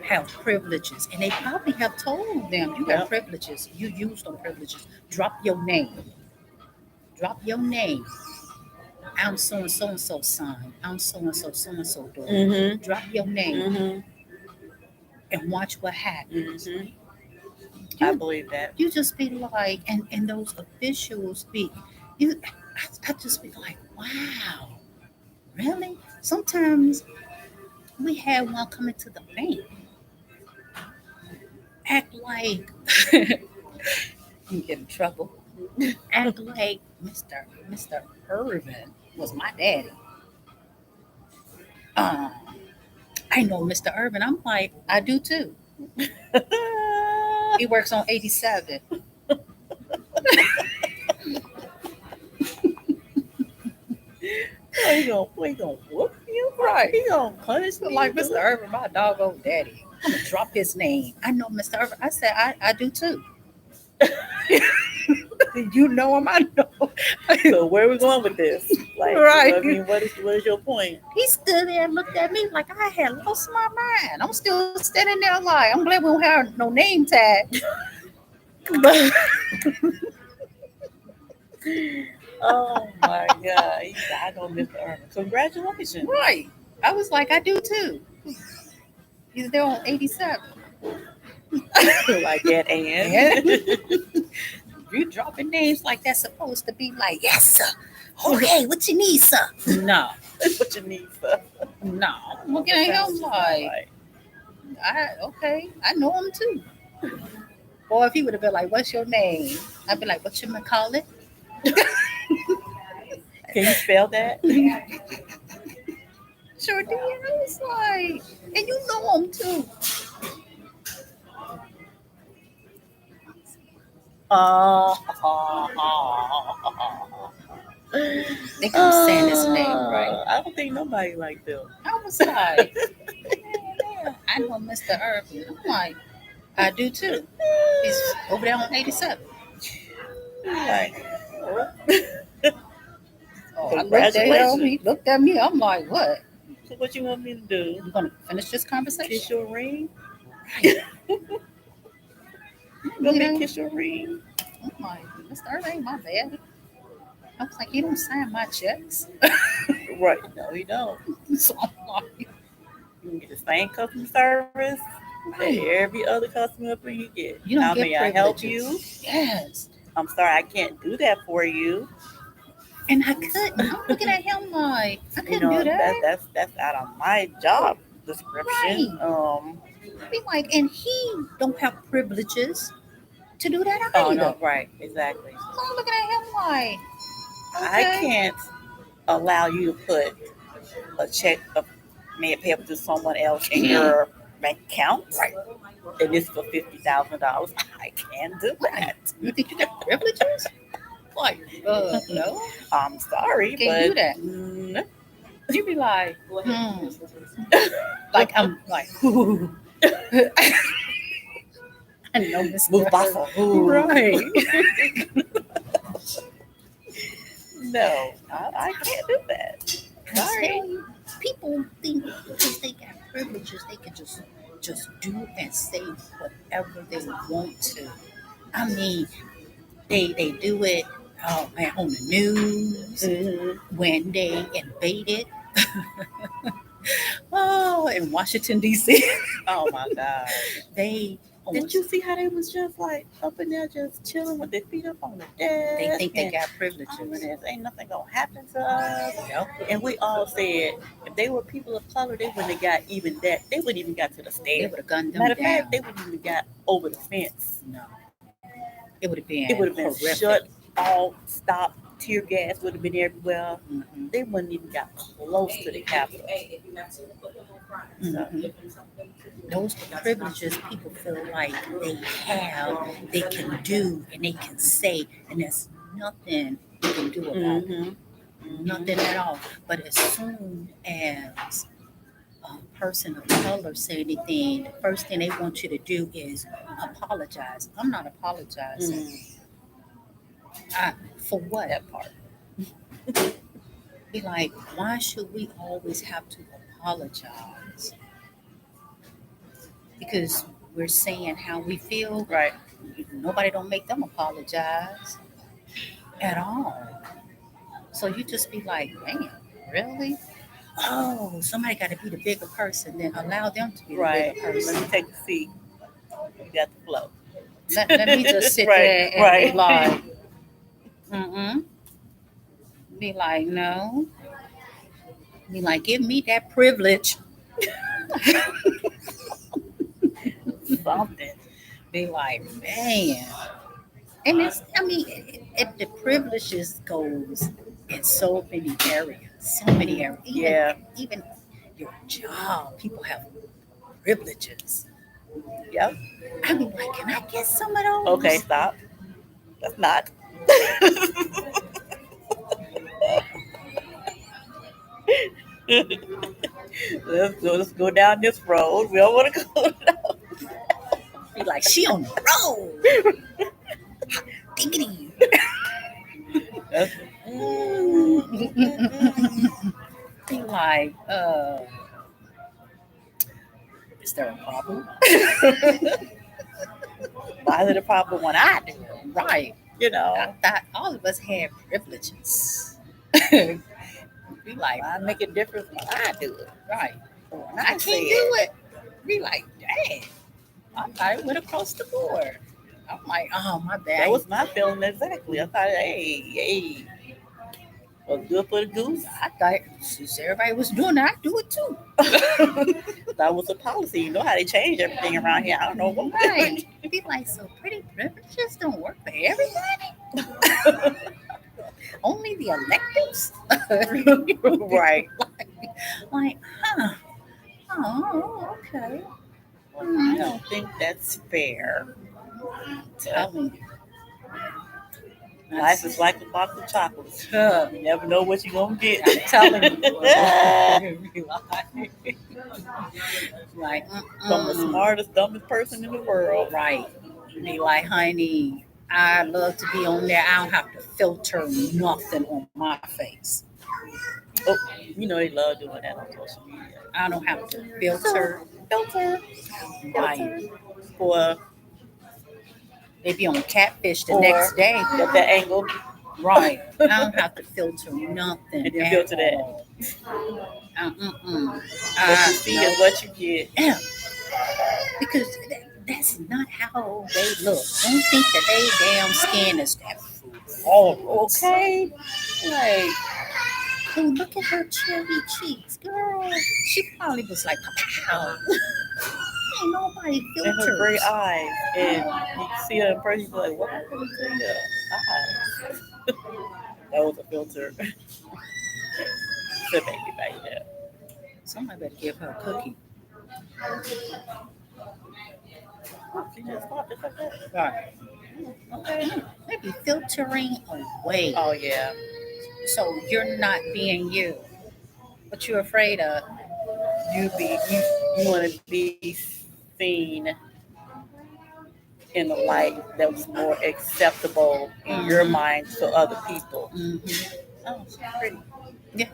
have privileges. And they probably have told them you have Yep. privileges. You use them privileges. Drop your name. Drop your name. I'm so and so son. I'm so and so daughter. Mm-hmm. Drop your name Mm-hmm. and watch what happens. Mm-hmm. I You believe that. you just be like, and those officials be you. I just be like, wow, really? Sometimes we had one coming to the bank, act like you get in trouble. Act like Mr. Irvin was my daddy. Um, I know Mr. Irvin. I'm like, I do too. He works on 87. He gonna whoop you? Right. He gonna punish me? Like Mr. Irvin, my doggone daddy. I'm gonna drop his name. I know Mr. Irvin. I said I do too. You know him, I know. So where are we going with this? Like, Right. I mean, what is your point? He stood there and looked at me like I had lost my mind. I'm still standing there like I'm glad we don't have no name tag. But Oh my God. He said, I know Mr. Irvin. Congratulations. right. I was like, I do too. He's there on 87. Like that, And and you dropping names like that's supposed to be like, yes, sir. Okay, what you need, sir? No, that's what you need, sir. no. I'm looking at him like, okay, I know him too. Or if he would have been like, what's your name? I'd be like, what you call it? Can you spell that? Sure did. I was like, and you know him too. Uh, They kept saying his name right. I don't think nobody like them. I was like, yeah, I know Mr. Irvin. I'm like, I do too. He's over there on 87. Like, Oh, I looked at him. He looked at me. I'm like, what? so what you want me to do? You gonna finish this Kiss conversation? your ring? Right. You want me to kiss your ring? I'm like, Mr. Irvin ain't my dad. I was like, he don't sign my checks. Right. No, you don't. So I'm like, You can get the same customer service that Right. every other customer up you get. You don't How get may I help you? privileges. Yes. I'm sorry, I can't do that for you. And I couldn't. I'm looking at him like I You couldn't know, do that. that's out of my job description. Be like, and he don't have privileges to do that Oh either. no, right, exactly. So I'm looking at him like, I okay. can't allow you to put a check of made payable to someone else in your bank account. Right. And it's for $50,000. I can't do that. You think you got privileges? Like, no. I'm sorry, Can't but do that. no. You be like, like I'm like, I know Mr. Mufasa. Right. No, I can't do that. I tell you, people think because they got privileges, they can just do and say whatever they want to. I mean, they do it man, on the news Mm-hmm. when they invaded in Washington D.C. Oh my God. They Did you see how they was just like up in there just chilling with their feet up on the desk? They think they and, got oh, privileges. this ain't nothing gonna happen to us. Yep. And we all said if they were people of color, they wouldn't have got even that. They wouldn't even got to the They stairs. would have gunned them Matter of down. fact, they wouldn't even got over the fence. No, it would have been. It would have been horrific. shut off, stopped. Tear gas would have been everywhere. Mhm. They wouldn't even got close to the Capitol. Mhm. Those privileges people feel like they have, they can do, and they can say, and there's nothing you can do about it. Mm-hmm. Nothing at all. But as soon as a person of color say anything, the first thing they want you to do is apologize. I'm not apologizing. For what? That part. Be like, why should we always have to apologize? Because we're saying how we feel. Right. Nobody don't make them apologize at all. So you just be like, man, really? Oh, somebody got to be the bigger person. Then allow them to be the Right. bigger Let person. me take a seat. You got the flow. Let me just sit Right, there and right. be like, be like, no. Be like, give me that privilege. Something. Be like, man. And it's, I mean, the privileges goes in so many areas. So many areas. Even your job, people have privileges. Yep. I mean, like, can I get some of those? Okay, stop. That's not. Let's go down this road. We don't want to go down. Be like, she on the road. Diggity. Be like, is there a problem? Why is it a problem when I do it? Right. You know, I thought all of us had privileges. Be like, why make a difference when I do it? right. When I can't say do it. Be like, dang. I thought it went across the board. I'm like, oh, my bad. That was my feeling exactly. I thought, hey, what's good for the goose? I thought since everybody was doing it, I'd do it too. That was a policy. You know how they change everything around here. I don't know what. Right. Be like, so pretty privileges don't work for everybody. Only the electives. Right. Like, huh? Oh, okay. I don't think that's fair. Telling you. Life is like a box of chocolates. You never know what you're gonna get. I'm telling you. Like, From the smartest, dumbest person in the world. right. Be like, honey, I love to be on there. I don't have to filter nothing on my face. Oh, you know they love doing that on social media. I don't have to filter. Right. For They be on catfish the Or- next day. at that angle. Right. I don't have to filter nothing. And then at filter that. all. Mm-mm. What you see No. is what you get. Yeah, because that's not how they look. Don't think that they damn skin is that flawless. Okay, like Oh, look at her cherry cheeks, girl. She probably was like, "Wow, ain't nobody and her gray filters." eyes, and you see her in person, you're like, what happened to your eyes? That was a filter to make it like that. Somebody better give her a cookie. She just stopped just like that. Right. Okay. They be filtering away. Oh yeah, So you're not being you. What you're afraid of. you want to be seen in the light that was more acceptable in your Mhm. mind to other people. Mm-hmm. Oh, she's pretty. Yeah.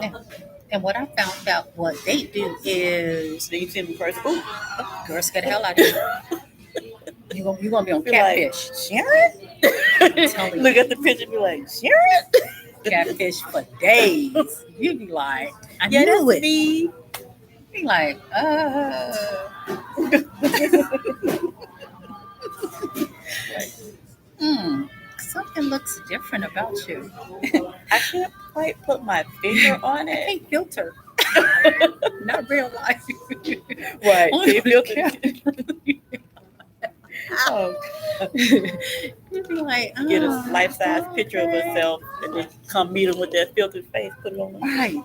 Yeah. And what I found out, what they do is, Then you see them in person. Ooh, girl, scare the hell out of you. You gonna be on be like, catfish. Sharon? telling Look you. at the picture and be like, Sharon? Catfish for days. You be like, I Yeah, knew that's it. me. Be like, hmm, something looks different about you. I can't quite put my finger on I it. can't filter. Not real life. Right. Only Can't feel the Oh, You'd be like, get a oh, life-size picture of okay. herself and then come meet him with that filtered face, put it on the Right.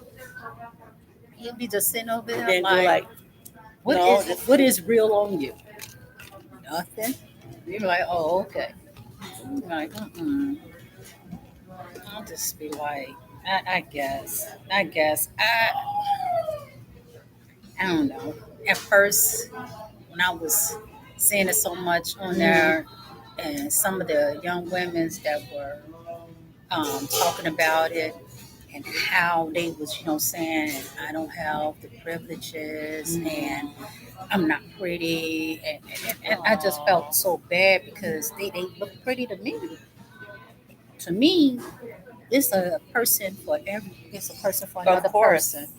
You'll be just sitting over there then go like, like, no, this what is real on you? Nothing. You're like, oh, okay. I'm like, mm-mm. I'll just be like, I guess. I don't know. At first, when I was seeing it so much on there, and some of the young women's that were talking about it and how they was, saying I don't have the privileges and I'm not pretty, and I just felt so bad because they look pretty to me. To me, it's a person for of another course, person.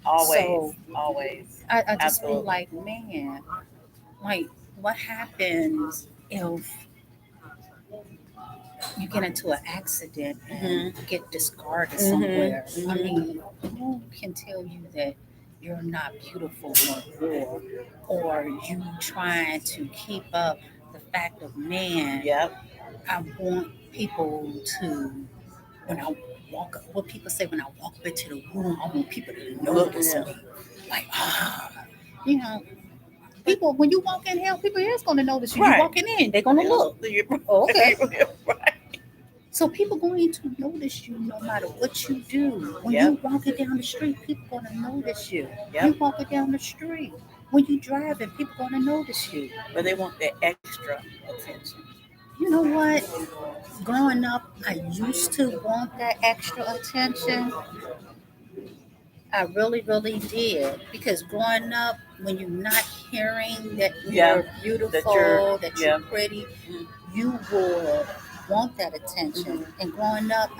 always, So always, I just feel absolutely. like, man, like what happens if you get into an accident and Mm-hmm. get discarded somewhere? Mm-hmm. I Mm-hmm. mean, who can tell you that you're not beautiful no more? Or you trying to keep up the fact of, man, Yep. I want people to, when I what people say when I walk into the room, I want people to Look, notice yeah. me. Like, you know, people, when you walk in here, people is going to notice you. You Right. walking in, they're going to look. Oh, okay. Right. So people going to notice you no matter what you do. When Yep. you walking down the street, people going to notice you. You Yep. walking down the street. When you driving, people going to notice you. But they want that extra attention. You know what? Growing up, I used to want that extra attention. I really, really did. Because growing up, when you're not hearing that Yeah. you're That you're, beautiful, that you're yeah. pretty, Mhm. you would want that attention. Mhm. And growing up,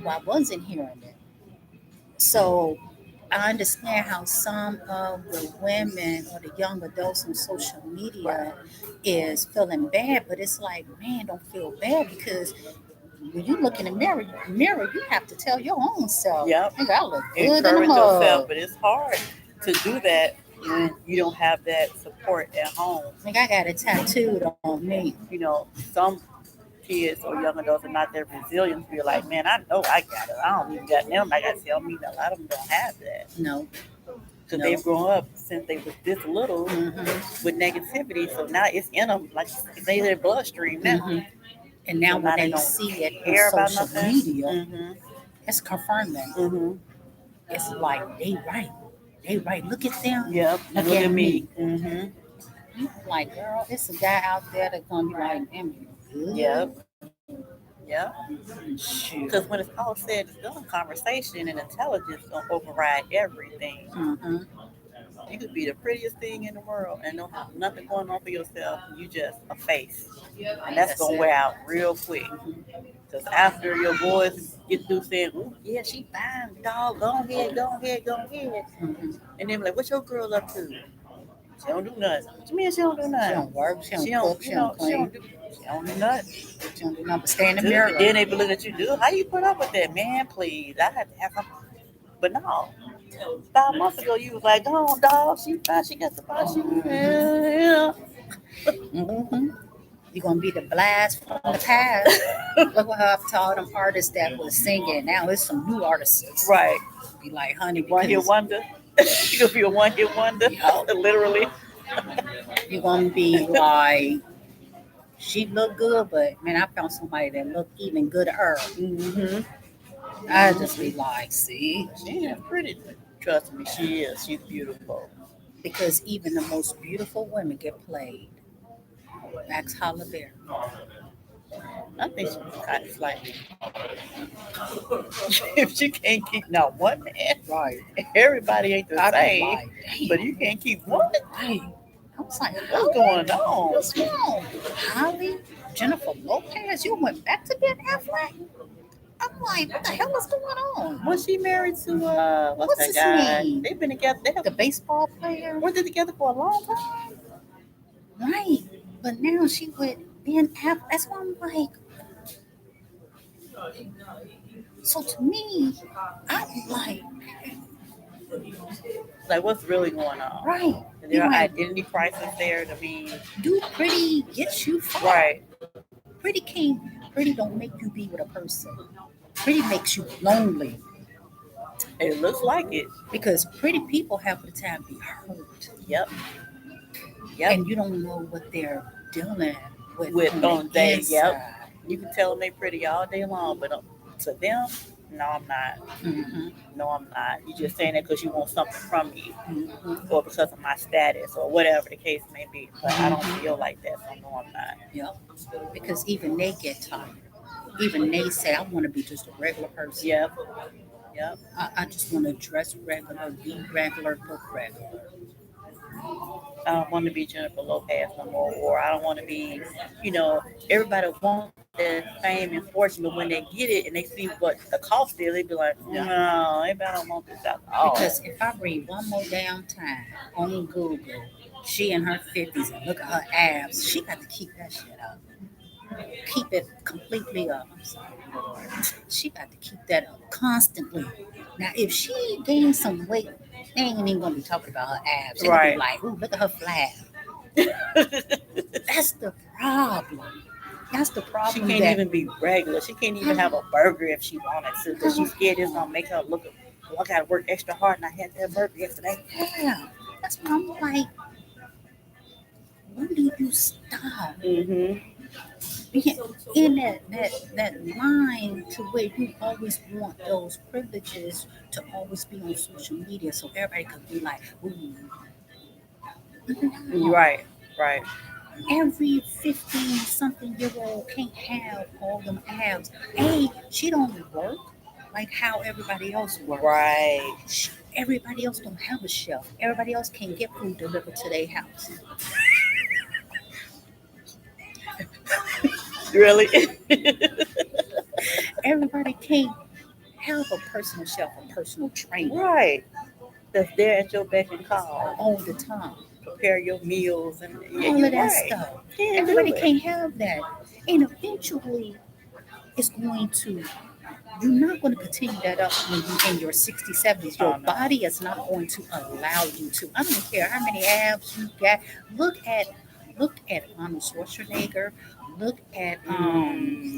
I wasn't hearing it. So I understand how some of the women or the young adults on social media is feeling bad, but it's like, man, don't feel bad because when you look in the mirror, you have to tell your own self, Yep. I gotta look good in the Encourage yourself, mug. but it's hard to do that when you don't have that support at home. Like I got it tattooed on me. You know, some kids or young adults are not that resilient. Be like, man, I know I got it. I don't even got them. I got to tell me that a lot of them don't have that No, because no. they've grown up since they was this little Hmm. with negativity. So now it's in them, like it's in their bloodstream now. Hmm. And now So when now they they don't see it on care about social nothing. media, Mm-hmm. it's confirming. Mm-hmm. It's like they right. They right. Look at them. Yep. Look Look at at me. me. Mm-hmm. You like, girl, it's a guy out there that's gonna be like, am you good? Yep. Yep. Shoot. Because when it's all said and done, conversation and intelligence don't override everything. Hmm. You could be the prettiest thing in the world and don't have nothing going on for yourself. You just a face, and that's That's gonna it. wear out real quick. Mhm. Because after your boys get through saying, "Ooh, yeah, she fine, dog. Go ahead, go ahead, go ahead," Mhm. and then be like, "What's your girl up to?" She don't do nothing. What you mean she don't do She nothing? don't work. She don't She cook. don't, She you don't know, she clean. don't do, she don't do nothing. She don't do nothing but stay in the Dude, mirror. then they be looking at you, dude. How you put up with that, man? Please, I had to have some. But no, 5 months ago you was like, "Go on, dog. She fine. She got the fine. She, yeah, Hmm. You're gonna be the blast from the past. Look what I've taught them artists that was singing. Now it's some new artists. right." Be like, honey, One hit because wonder. You gonna be a one hit wonder, Yup. literally. you're gonna be like, she look good, but man, I found somebody that look even gooder. Mm-hmm. I just be like, see, She is pretty. Trust me, she is. She's beautiful. because even the most beautiful women get played. Max Hollabair. I think she's kind of slightly. If she can't keep not one man, Right. everybody ain't the I be same. like, damn. But you can't keep one. Right. I was like, What's going on? what's wrong? Holly, Jennifer Lopez, you went back to Ben Affleck? I'm like, what the hell is going on? Was she married to what's What's that his guy? name? They've been together. They have The baseball player? were they together for a long time. Right. But now she with Ben Affleck. That's why I'm like, so to me, I'm like, Like, what's really going on? right. Is there an Right. identity crisis there to be Do pretty gets you far. right? Pretty don't make you be with a person. Pretty makes you lonely It looks like it. because pretty people have the time to be hurt. Yep. Yep. And you don't know what they're dealing With on on the day, inside. yep. You can tell them they pretty all day long, but to them, no, I'm not. Mhm, No, I'm not. You just saying that because you want something from me, mhm. or because of my status, or whatever the case may be. But I don't feel like that, so no, I'm not. Yep. Because even they get tired. Even they say, I want to be just a regular person. Yep. Yep. I just want to dress regular, be regular, look regular. I don't want to be Jennifer Lopez no more, or I don't want to be, everybody wants that fame and fortune, but when they get it and they see what the cost is, they be like, no, everybody don't want this at all. Because if I read one more damn time on Google, she in her 50s and look at her abs, she got to keep that shit up. Keep it completely up. I'm sorry, Lord. She got to keep that up constantly. Now, if she gains some weight, they ain't even gonna be talking about her abs. They gonna be Right. like, ooh, look at her flab. That's the problem. That's the She problem. can't even be regular. She can't even have a burger if she wanted to, because she's scared it's gonna make her look. Well, I gotta work extra hard, and I had that burger yesterday. Yeah, that's why I'm like, when do you stop Mm-hmm. being in that line to where you always want those privileges to always be on social media so everybody could be like, ooh. No. Right. Right. Every 15-something-year-old can't have all them abs. A, she don't work like how everybody else works. Right. Everybody else don't have a shelf. Everybody else can't get food delivered to their house. Really. Everybody can't have a personal shelf, a personal trainer Right. That's there at your beck and call. all the time. Prepare your meals and yeah, All you're of that right. stuff. Can't Everybody do it. can't have that. And eventually, it's going to, you're not going to continue that up when you're in your 60s, 70s. Your Oh, no. body is not going to allow you to. I don't care how many abs you got. Look at Arnold Schwarzenegger. Look at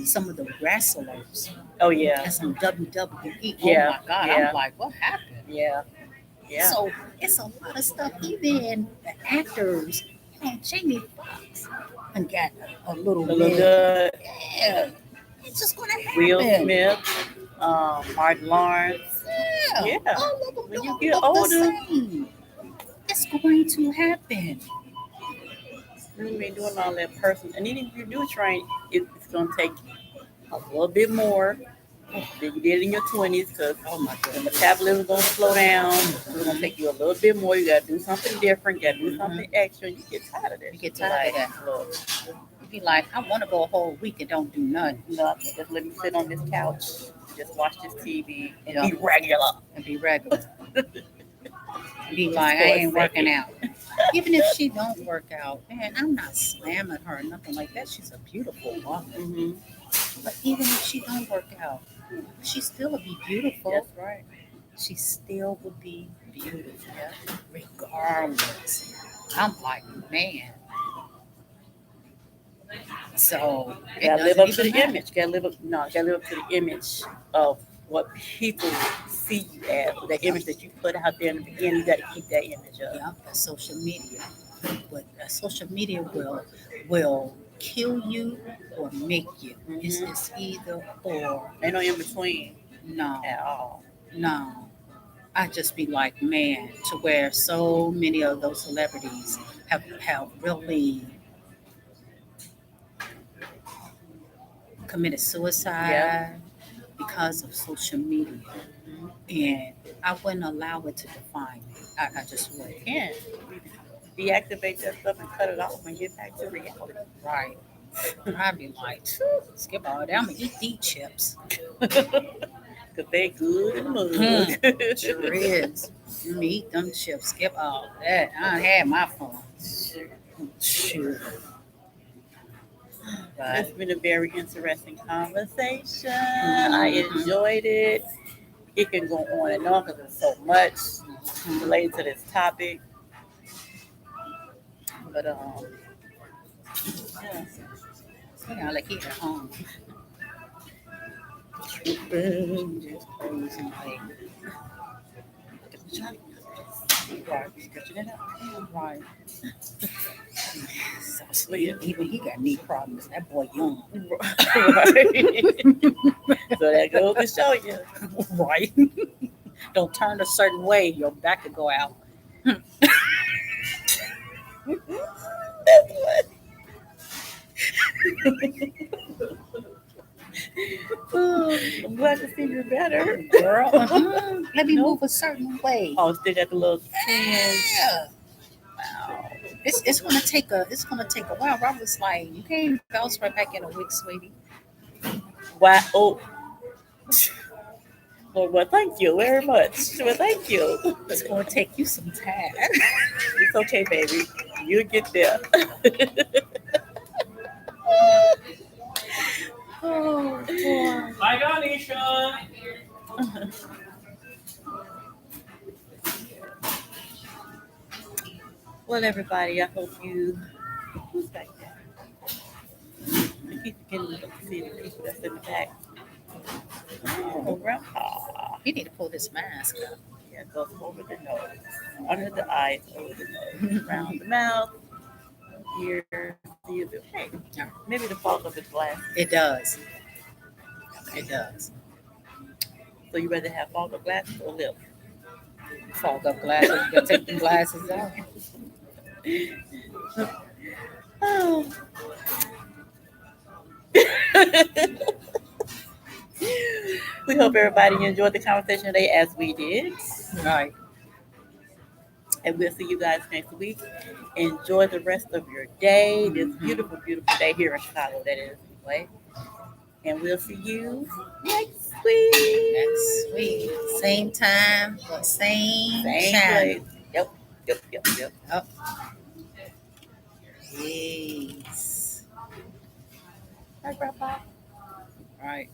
some of the wrestlers Oh yeah. and some WWE. Yeah, Oh my God. yeah. I'm like, what happened? Yeah. Yeah. So it's a lot of stuff. Even the actors, Jamie Foxx and got a little A little bit. good. Yeah, it's just gonna happen. Will Smith, Martin Lawrence. Yeah, Yeah. all of them When you don't get look older, the same. It's going to happen. you been doing all that person, and even if you do train, it's gonna take a little bit more than you did in your 20s, because Oh my the goodness. metabolism is gonna slow down. So it's gonna take you a little bit more. You gotta do something different. You gotta do something extra. You get tired of that. You get tired of Look, Be like, I want to go a whole week and don't do nothing Nothing. Just let me sit on this couch, just watch this TV, and Yeah. be regular. and be regular. Be like, I for a ain't working second. out. Even if she don't work out, man, I'm not slamming her or nothing like that. She's a beautiful woman. Mm-hmm. But even if she don't work out, she still would be beautiful. That's right. She still would be beautiful, regardless. I'm like, man. So it Gotta live doesn't up to even the matter. image. Gotta live up to the image of what people see you as. That image that you put out there in the beginning, you gotta keep that image up. Yeah, that's social media. But social media will kill you or make you. It's, Mhm. it's either or. Ain't no in between No, at all. no. I just be like, man, to where so many of those celebrities have really committed suicide because of social media. Mhm. And I wouldn't allow it to define me. I just You wouldn't. can deactivate that stuff and cut it off and get back to reality. Right. I'd be like, skip all that. I'm gonna eat these chips. Cause they good in the mug. Sure is. Let me eat them chips. Skip all that. I had my fun. Shoot. It's But been a very interesting conversation. I enjoyed it. It can go on and on because there's so much related to this topic. But yeah. yeah, like here at home. Just crazy. Like, Right, stretching it out. right. So sweet. Even he got knee problems. That boy young. Right. So that goes to show you. Right. Don't turn a certain way, your back could go out. That's what. I'm glad to see you're better. Girl, let me Nope. move a certain way. Oh, still got the little twins. Yeah. Wow. It's gonna take a while. I was like, you can't bounce right back in a week, sweetie. Wow. Oh. Well, thank you very much. Well, thank you. It's gonna take you some time. It's okay, baby. You'll get there. Oh boy. Hi, Anisha. Well, everybody, I hope you. Who's back there? I keep forgetting to see the people that's in the back. Oh, Grandpa. You need to pull this mask up. Yeah, it goes over the nose, under the eyes, over the nose, around the mouth, ears, the other. Hey, maybe the fog of his glass. It does. It does. So you rather have fog of glasses or lip? Fog up glasses. You gotta take them glasses out. Oh. We hope everybody enjoyed the conversation today as we did. Right. And we'll see you guys next week. Enjoy the rest of your day. This beautiful, beautiful day here in Chicago, that is, anyway. And we'll see you next week. Next week. Same time, but same Place. channel. Yep. Peace. Bye, Grandpa. Right.